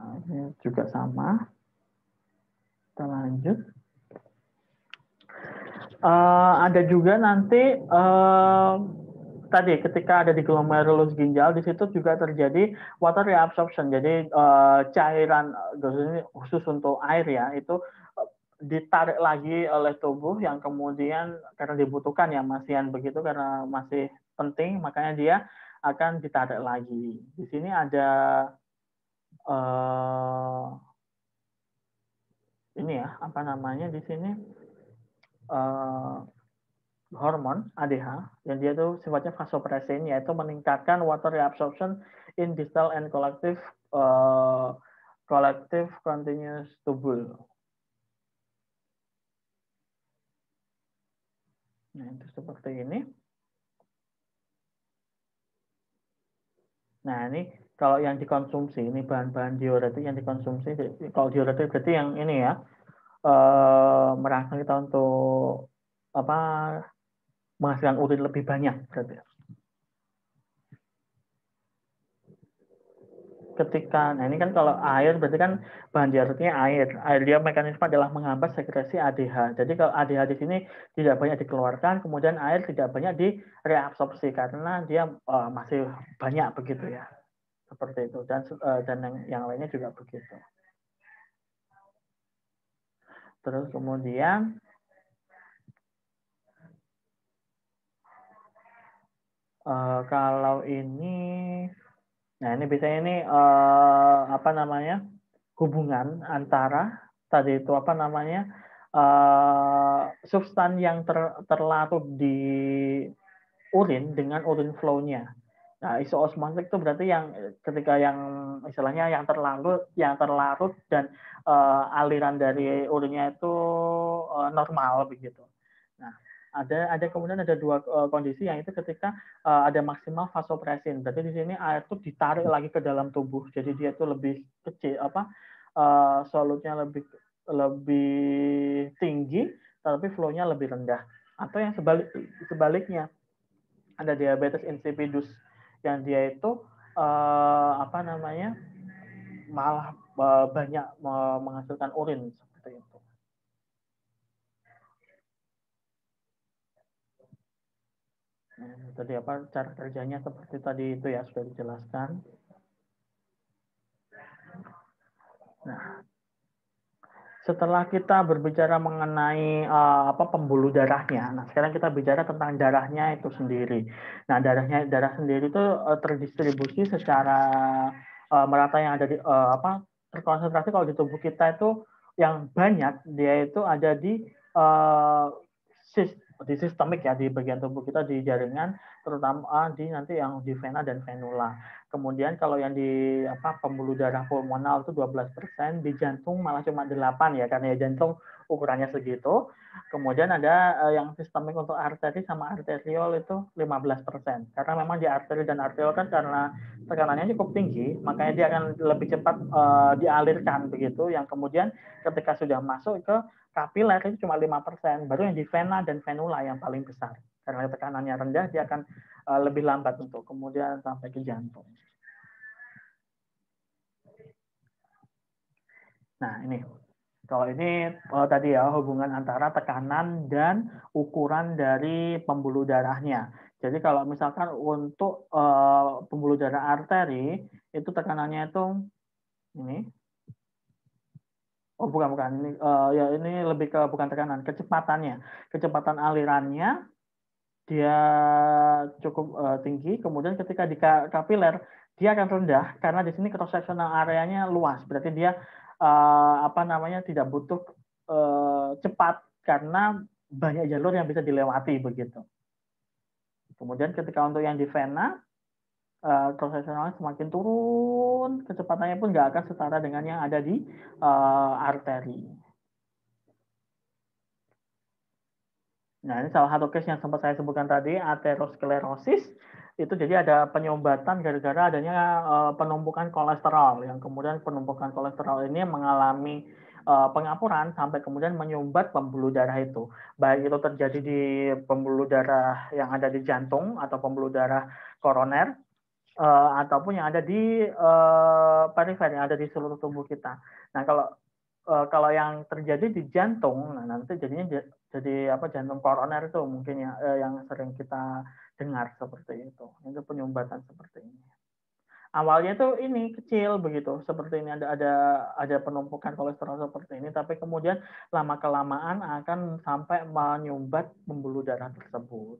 Speaker 1: Nah, ini juga sama. Kita lanjut. Ada juga nanti tadi ketika ada di glomerulus ginjal di situ juga terjadi water reabsorption. Jadi cairan khusus untuk air ya itu ditarik lagi oleh tubuh yang kemudian karena dibutuhkan ya masihan begitu karena masih penting makanya dia akan ditarik lagi. Di sini ada ini ya apa namanya di sini hormon ADH yang dia tuh sifatnya vasopressin yaitu meningkatkan water reabsorption in distal and collective continuous tubule. Nah, itu seperti ini. Nah, ini kalau yang dikonsumsi, ini bahan-bahan diuretik yang dikonsumsi. Kalau diuretik berarti yang ini ya, merangsang kita untuk apa menghasilkan urin lebih banyak berarti. Nah ini kan kalau air berarti kan bahan diuretiknya air. Air dia mekanisme adalah menghambat sekresi ADH. Jadi kalau ADH di sini tidak banyak dikeluarkan, kemudian air tidak banyak direabsorpsi karena dia masih banyak begitu ya. Seperti itu dan yang lainnya juga begitu. Terus kemudian Kalau ini, nah ini biasanya ini apa namanya, hubungan antara tadi itu apa namanya, substan yang terlarut di urin dengan urin flow-nya. Nah, isoosmosis itu berarti yang ketika yang istilahnya yang terlarut dan aliran dari urinnya itu normal begitu. Nah, ada kemudian ada dua kondisi yang itu ketika ada maksimal vasopresin. Berarti di sini air itu ditarik lagi ke dalam tubuh. Jadi dia itu lebih kecil solutnya lebih lebih tinggi tapi flow-nya lebih rendah. Atau yang sebaliknya ada diabetes insipidus yang dia itu apa namanya malah banyak menghasilkan urin seperti itu. Nah, tadi apa cara kerjanya seperti tadi itu ya sudah dijelaskan. Nah, setelah kita berbicara mengenai apa pembuluh darahnya, nah sekarang kita bicara tentang darahnya itu sendiri. Nah, darah sendiri itu terdistribusi secara merata yang ada di apa terkonsentrasi kalau di tubuh kita itu yang banyak dia itu ada di uh, di sistemik ya di bagian tubuh kita di jaringan terutama di nanti yang di vena dan venula. Kemudian kalau yang di apa pembuluh darah pulmonal itu 12%, di jantung malah cuma 8 ya karena ya jantung ukurannya segitu. Kemudian ada yang sistemik untuk arteri sama arteriol itu 15%. Karena memang di arteri dan arteriol kan karena tekanannya cukup tinggi, makanya dia akan lebih cepat dialirkan begitu. Yang kemudian ketika sudah masuk ke kapiler itu cuma 5%, baru yang di vena dan venula yang paling besar. Karena tekanannya rendah, dia akan lebih lambat untuk kemudian sampai ke jantung. Nah, ini. Kalau ini tadi ya hubungan antara tekanan dan ukuran dari pembuluh darahnya. Jadi kalau misalkan untuk pembuluh darah arteri itu tekanannya itu ini. Oh bukan ini ya ini lebih ke bukan tekanan, kecepatannya. Kecepatan alirannya dia cukup tinggi, kemudian ketika di kapiler dia akan rendah karena di sini cross sectional areanya luas, berarti dia apa namanya tidak butuh cepat karena banyak jalur yang bisa dilewati begitu. Kemudian ketika untuk yang di vena cross sectional semakin turun, kecepatannya pun nggak akan setara dengan yang ada di arteri. Nah, ini salah satu case yang sempat saya sebutkan tadi, aterosklerosis. Itu jadi ada penyumbatan gara-gara adanya penumpukan kolesterol. Yang kemudian penumpukan kolesterol ini mengalami pengapuran sampai kemudian menyumbat pembuluh darah itu. Baik itu terjadi di pembuluh darah yang ada di jantung atau pembuluh darah koroner, ataupun yang ada di perifer, yang ada di seluruh tubuh kita. Nah, kalau yang terjadi di jantung, nah nanti jadinya jadi apa jantung koroner itu mungkin ya yang sering kita dengar seperti itu penyumbatan seperti ini. Awalnya tuh ini kecil begitu, seperti ini ada penumpukan kolesterol seperti ini, tapi kemudian lama kelamaan akan sampai menyumbat pembuluh darah tersebut.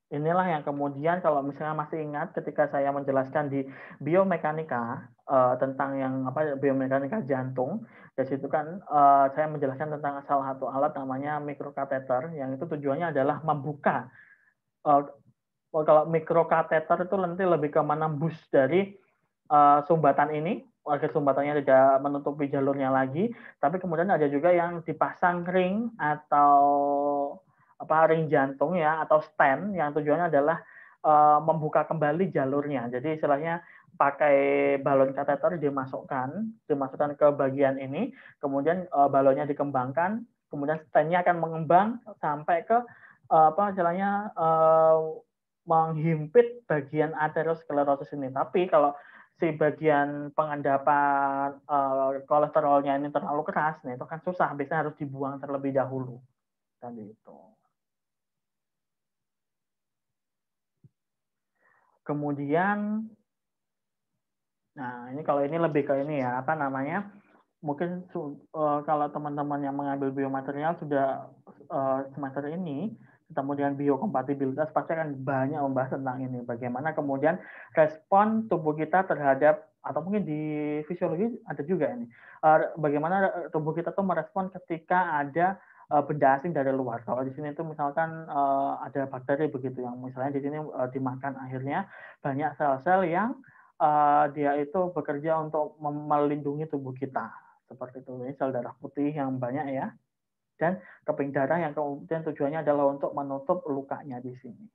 Speaker 1: Inilah yang kemudian kalau misalnya masih ingat ketika saya menjelaskan di biomekanika tentang yang apa biomekanika jantung, di situ kan saya menjelaskan tentang salah satu alat namanya mikrokateter yang itu tujuannya adalah membuka kalau mikrokateter itu nanti lebih ke menembus dari sumbatan ini agar sumbatannya tidak menutupi jalurnya lagi, tapi kemudian ada juga yang dipasang ring atau apa ring jantung ya atau stent yang tujuannya adalah membuka kembali jalurnya. Jadi istilahnya pakai balon kateter dimasukkan ke bagian ini, kemudian balonnya dikembangkan, kemudian stentnya akan mengembang sampai ke apa istilahnya menghimpit bagian aterosklerosis ini. Tapi kalau si bagian pengendapan kolesterolnya ini terlalu keras, nah itu kan susah. Biasanya harus dibuang terlebih dahulu. Tadi itu. Kemudian, nah ini kalau ini lebih ke ini ya, apa namanya? Mungkin kalau teman-teman yang mengambil biomaterial sudah semester ini kemudian biokompatibilitas, pasti akan banyak membahas tentang ini. Bagaimana kemudian respon tubuh kita terhadap, atau mungkin di fisiologi ada juga ini, bagaimana tubuh kita tuh merespon ketika ada benda asing dari luar. Kalau di sini tuh misalkan ada bakteri begitu, yang misalnya di sini dimakan, akhirnya banyak sel-sel yang dia itu bekerja untuk melindungi tubuh kita. Seperti itu, ini sel darah putih yang banyak ya, dan keping darah yang kemudian tujuannya adalah untuk menutup lukanya di sini.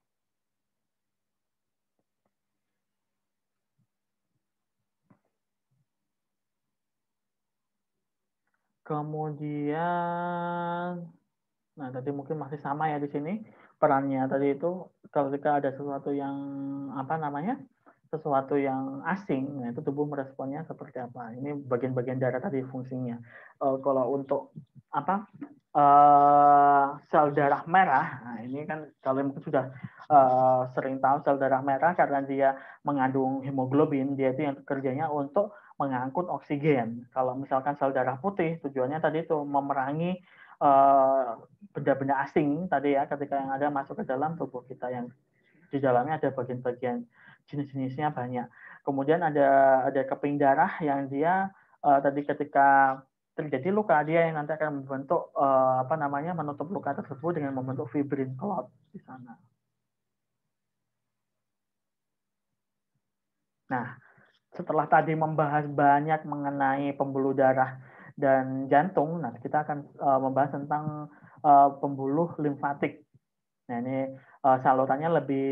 Speaker 1: Kemudian, nah tadi mungkin masih sama ya di sini perannya tadi itu, ketika ada sesuatu yang apa namanya, sesuatu yang asing, nah itu tubuh meresponnya seperti apa. Ini bagian-bagian darah tadi fungsinya. Kalau untuk apa, sel darah merah, nah ini kan kalian mungkin sudah sering tahu sel darah merah karena dia mengandung hemoglobin, dia itu yang kerjanya untuk mengangkut oksigen. Kalau misalkan sel darah putih, tujuannya tadi itu memerangi benda-benda asing tadi ya, ketika yang ada masuk ke dalam tubuh kita, yang di dalamnya ada bagian-bagian jenis-jenisnya banyak. Kemudian ada keping darah yang dia tadi ketika terjadi luka, dia yang nanti akan membentuk apa namanya, menutup luka tersebut dengan membentuk fibrin clot di sana. Nah, setelah tadi membahas banyak mengenai pembuluh darah dan jantung, nah kita akan membahas tentang pembuluh limfatik. Nah, ini salurannya lebih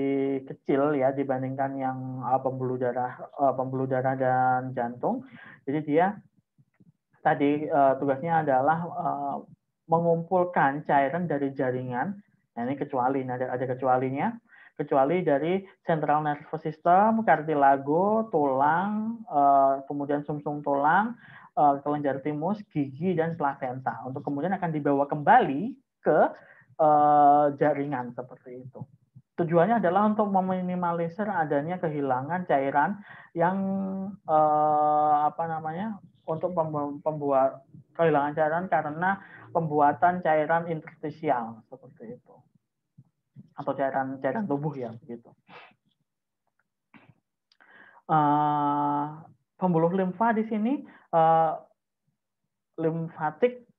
Speaker 1: kecil ya dibandingkan yang pembuluh darah dan jantung. Jadi dia tadi tugasnya adalah mengumpulkan cairan dari jaringan. Nah, ini kecuali, ada kecualinya. Kecuali dari central nervous system, kartilago, tulang, kemudian sumsum tulang, kelenjar timus, gigi, dan plasenta. Untuk kemudian akan dibawa kembali ke jaringan seperti itu. Tujuannya adalah untuk meminimalisir adanya kehilangan cairan yang apa namanya, untuk pembuat kehilangan cairan karena pembuatan cairan interstisial seperti itu, atau cairan tubuh ya begitu. Pembuluh limfa di sini, limfatik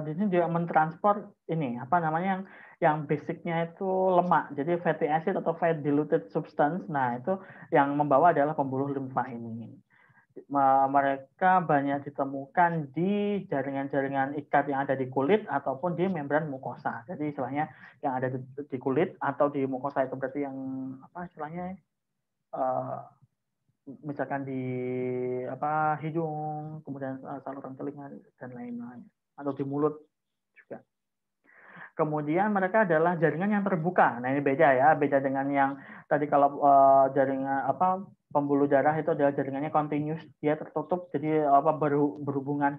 Speaker 1: di sini juga mentransport ini apa namanya, yang basicnya itu lemak, jadi fatty acid atau fat diluted substance. Nah, itu yang membawa adalah pembuluh limfa ini. Mereka banyak ditemukan di jaringan-jaringan ikat yang ada di kulit ataupun di membran mukosa. Jadi istilahnya yang ada di kulit atau di mukosa itu berarti yang apa istilahnya, misalkan di apa hidung, kemudian saluran telinga dan lain-lain, atau di mulut juga. Kemudian mereka adalah jaringan yang terbuka. Nah, ini beda ya, beda dengan yang tadi. Kalau jaringan apa, pembuluh darah itu adalah jaringannya continuous, dia tertutup, jadi apa berhubungan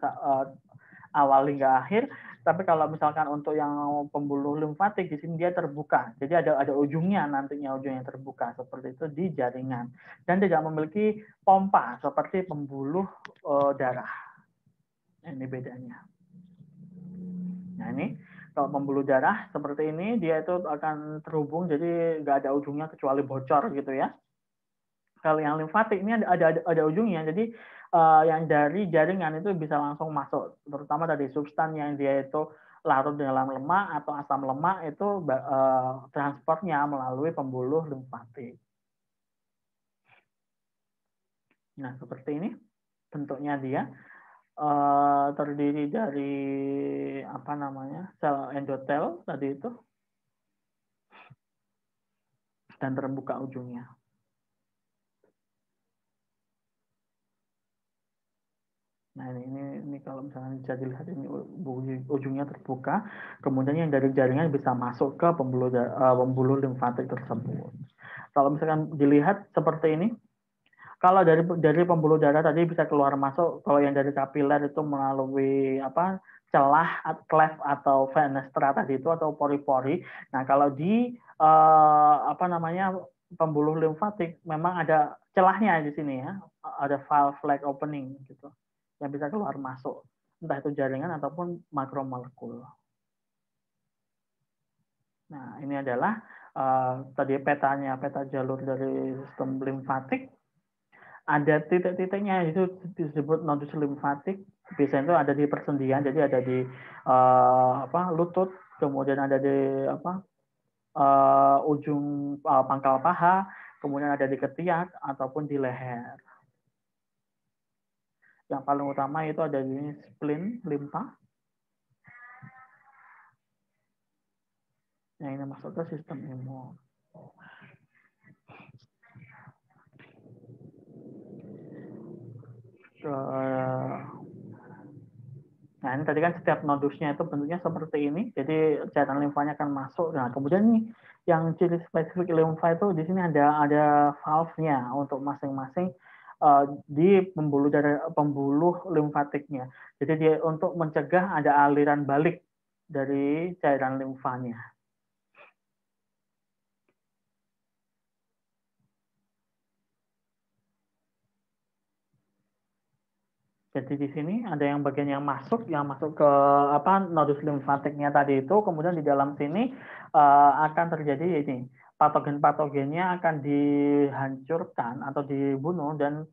Speaker 1: awal hingga akhir. Tapi kalau misalkan untuk yang pembuluh limfatik di sini dia terbuka, jadi ada ujungnya, nantinya ujungnya terbuka seperti itu di jaringan, dan tidak memiliki pompa seperti pembuluh darah. Ini bedanya. Nah, ini kalau pembuluh darah seperti ini, dia itu akan terhubung, jadi nggak ada ujungnya kecuali bocor gitu ya. Kalau yang limfatik ini ada ujungnya, jadi yang dari jaringan itu bisa langsung masuk, terutama dari substan yang dia itu larut dalam lemak atau asam lemak, itu transportnya melalui pembuluh limfatik. Nah, seperti ini bentuknya dia. Terdiri dari apa namanya, sel endotel tadi itu, dan terbuka ujungnya. Nah, ini kalau misalnya bisa dilihat, ini ujungnya terbuka, kemudian yang dari jaringan bisa masuk ke pembuluh limfatik tersebut. Kalau misalkan dilihat seperti ini, kalau dari pembuluh darah tadi bisa keluar masuk, kalau yang dari kapiler itu melalui apa, celah, cleft atau fenestra tadi itu, atau pori-pori. Nah, kalau di apa namanya, pembuluh limfatik memang ada celahnya di sini ya, ada valve like opening gitu, yang bisa keluar masuk, entah itu jaringan ataupun makromolekul. Nah, ini adalah tadi petanya, peta jalur dari sistem limfatik. Ada titik-titiknya, itu disebut nodus limfatik. Biasanya itu ada di persendian, jadi ada di lutut, kemudian ada di ujung pangkal paha, kemudian ada di ketiak ataupun di leher. Yang paling utama itu ada di spleen, limpa. Yang ini masuk ke sistem imun. Nah, ini tadi kan setiap nodusnya itu bentuknya seperti ini. Jadi cairan limfanya akan masuk. Nah, kemudian nih yang ciri spesifik limfa itu di sini ada valve-nya untuk masing-masing di pembuluh limfatiknya. Jadi dia untuk mencegah ada aliran balik dari cairan limfanya. Jadi di sini ada yang bagian yang masuk ke nodus limfatiknya tadi itu, kemudian di dalam sini akan terjadi ini patogen-patogennya akan dihancurkan atau dibunuh dan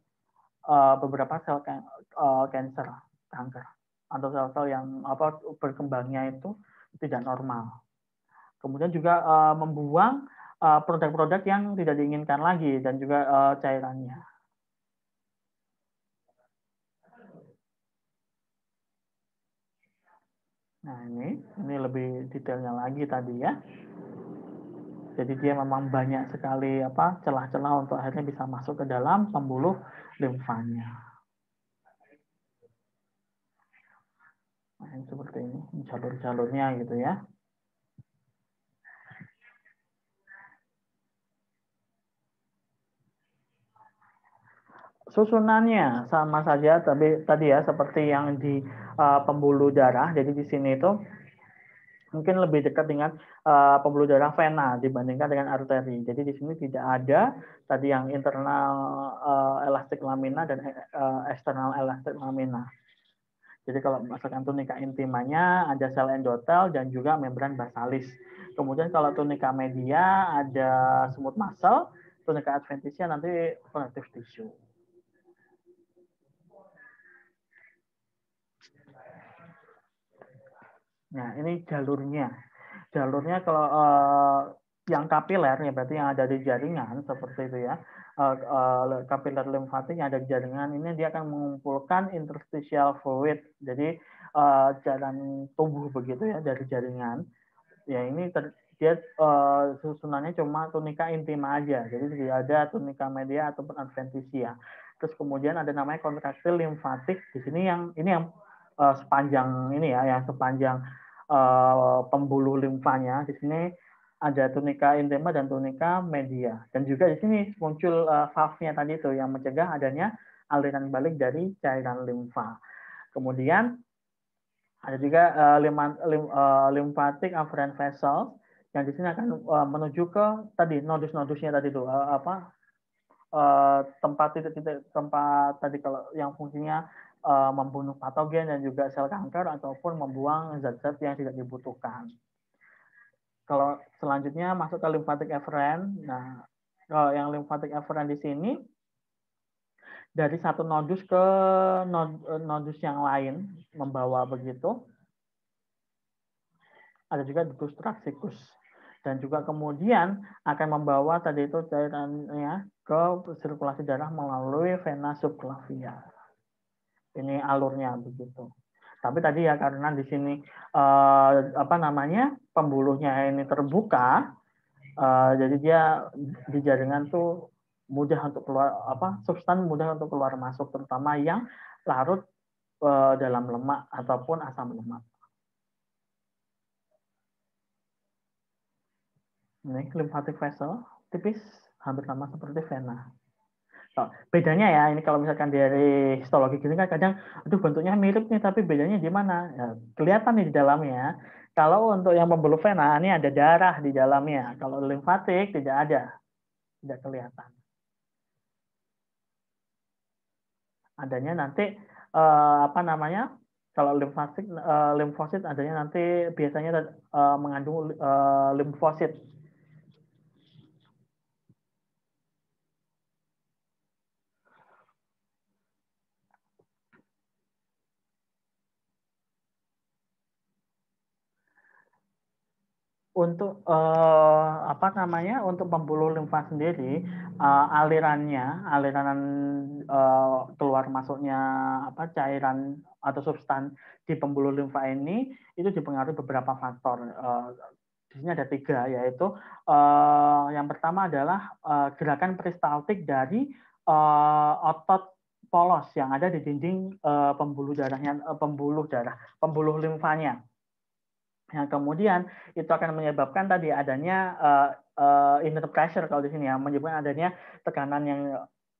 Speaker 1: beberapa sel kanker atau sel-sel yang berkembangnya itu tidak normal. Kemudian juga membuang produk-produk yang tidak diinginkan lagi dan juga cairannya. Nah, ini lebih detailnya lagi tadi ya. Jadi dia memang banyak sekali celah-celah untuk akhirnya bisa masuk ke dalam pembuluh limfanya. Nah, ini seperti ini jalur-jalurnya gitu ya. Susunannya sama saja, tapi tadi ya seperti yang di pembuluh darah. Jadi di sini itu mungkin lebih dekat dengan pembuluh darah vena dibandingkan dengan arteri. Jadi di sini tidak ada tadi yang internal elastik lamina dan eksternal elastik lamina. Jadi kalau misalkan tunika intimanya ada sel endotel dan juga membran basalis. Kemudian kalau tunika media ada smooth muscle, tunika adventitia nanti connective tissue. Nah, ini jalurnya. Jalurnya kalau yang kapiler ya berarti yang ada di jaringan seperti itu ya. Kapiler limfatik yang ada di jaringan ini dia akan mengumpulkan interstitial fluid. Jadi jalan tubuh begitu ya dari jaringan. Ya ini dia susunannya cuma tunika intima aja. Jadi tidak ada tunika media ataupun adventitia. Terus kemudian ada namanya kontraktil limfatik. Di sini yang sepanjang ini ya, yang sepanjang pembuluh limfanya. Di sini ada tunika intima dan tunika media. Dan juga di sini muncul valve-nya tadi itu yang mencegah adanya aliran balik dari cairan limfa. Kemudian ada juga lymphatic afferent vessel yang di sini akan menuju ke tadi nodus-nodusnya tadi itu tempat titik-titik tempat tadi kalau yang fungsinya membunuh patogen dan juga sel kanker ataupun membuang zat-zat yang tidak dibutuhkan. Kalau selanjutnya masuk ke lymphatic efferent, nah kalau yang lymphatic efferent di sini dari satu nodus ke nodus yang lain membawa begitu. Ada juga ductus traxicus dan juga kemudian akan membawa tadi itu cairannya ke sirkulasi darah melalui vena subclavian. Ini alurnya begitu. Tapi tadi ya karena di sini pembuluhnya ini terbuka, jadi dia di jaringan tuh mudah untuk keluar substan mudah untuk keluar masuk terutama yang larut dalam lemak ataupun asam lemak. Ini lymphatic vessel tipis hampir sama seperti vena. Oh, bedanya ya ini kalau misalkan dari histologi gini kan kadang aduh bentuknya mirip nih tapi bedanya di mana? Ya, kelihatan nih di dalamnya. Kalau untuk yang pembuluh vena ini ada darah di dalamnya. Kalau limfatik tidak ada. Tidak kelihatan. Adanya nanti Kalau limfosit adanya nanti biasanya mengandung limfosit. Untuk apa namanya, untuk pembuluh limfa sendiri, aliran keluar masuknya apa cairan atau substan di pembuluh limfa ini itu dipengaruhi beberapa faktor. Di sini ada 3, yaitu yang pertama adalah gerakan peristaltik dari otot polos yang ada di dinding pembuluh limfanya. Yang kemudian itu akan menyebabkan tadi adanya inner pressure kalau di sini ya, menyebabkan adanya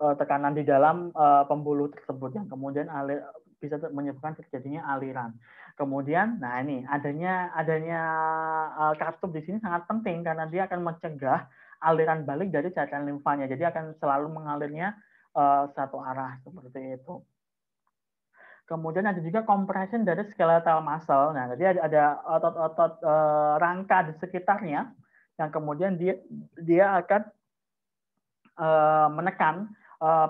Speaker 1: tekanan di dalam pembuluh tersebut yang kemudian bisa menyebabkan terjadinya aliran. Kemudian, nah ini adanya katup di sini sangat penting karena dia akan mencegah aliran balik dari cairan limfanya. Jadi akan selalu mengalirnya satu arah seperti itu. Kemudian ada juga compression dari skeletal muscle. Nah, jadi ada otot-otot rangka di sekitarnya yang kemudian dia akan menekan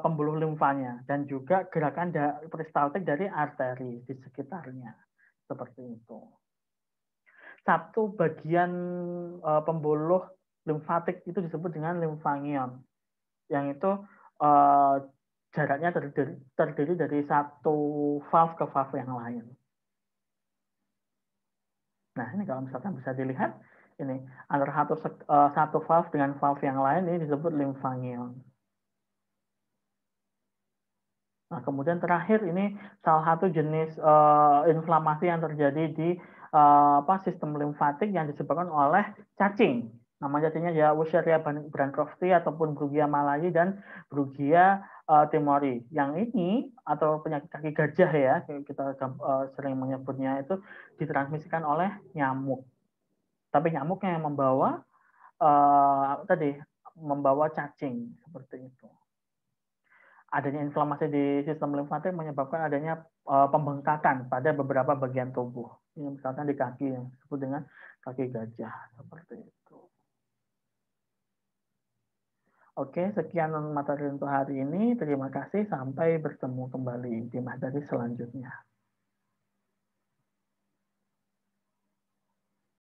Speaker 1: pembuluh limfanya dan juga gerakan peristaltik dari arteri di sekitarnya. Seperti itu. Satu bagian pembuluh limfatik itu disebut dengan limfangion. Yang itu jaraknya terdiri dari satu valve ke valve yang lain. Nah, ini kalau misalkan bisa dilihat, ini antara satu valve dengan valve yang lain ini disebut limfangion. Nah, kemudian terakhir ini salah satu jenis inflamasi yang terjadi di sistem limfatik yang disebabkan oleh cacing. Nama cacingnya ya Wucheria bancrofti ataupun Brugia malayi dan Brugia timori. Yang ini atau penyakit kaki gajah ya, kita sering menyebutnya itu ditransmisikan oleh nyamuk. Tapi nyamuknya yang membawa cacing seperti itu. Adanya inflamasi di sistem limfatik menyebabkan adanya pembengkakan pada beberapa bagian tubuh. Ini misalkan di kaki yang disebut dengan kaki gajah seperti itu. Oke, sekian materi untuk hari ini. Terima kasih. Sampai bertemu kembali di materi selanjutnya.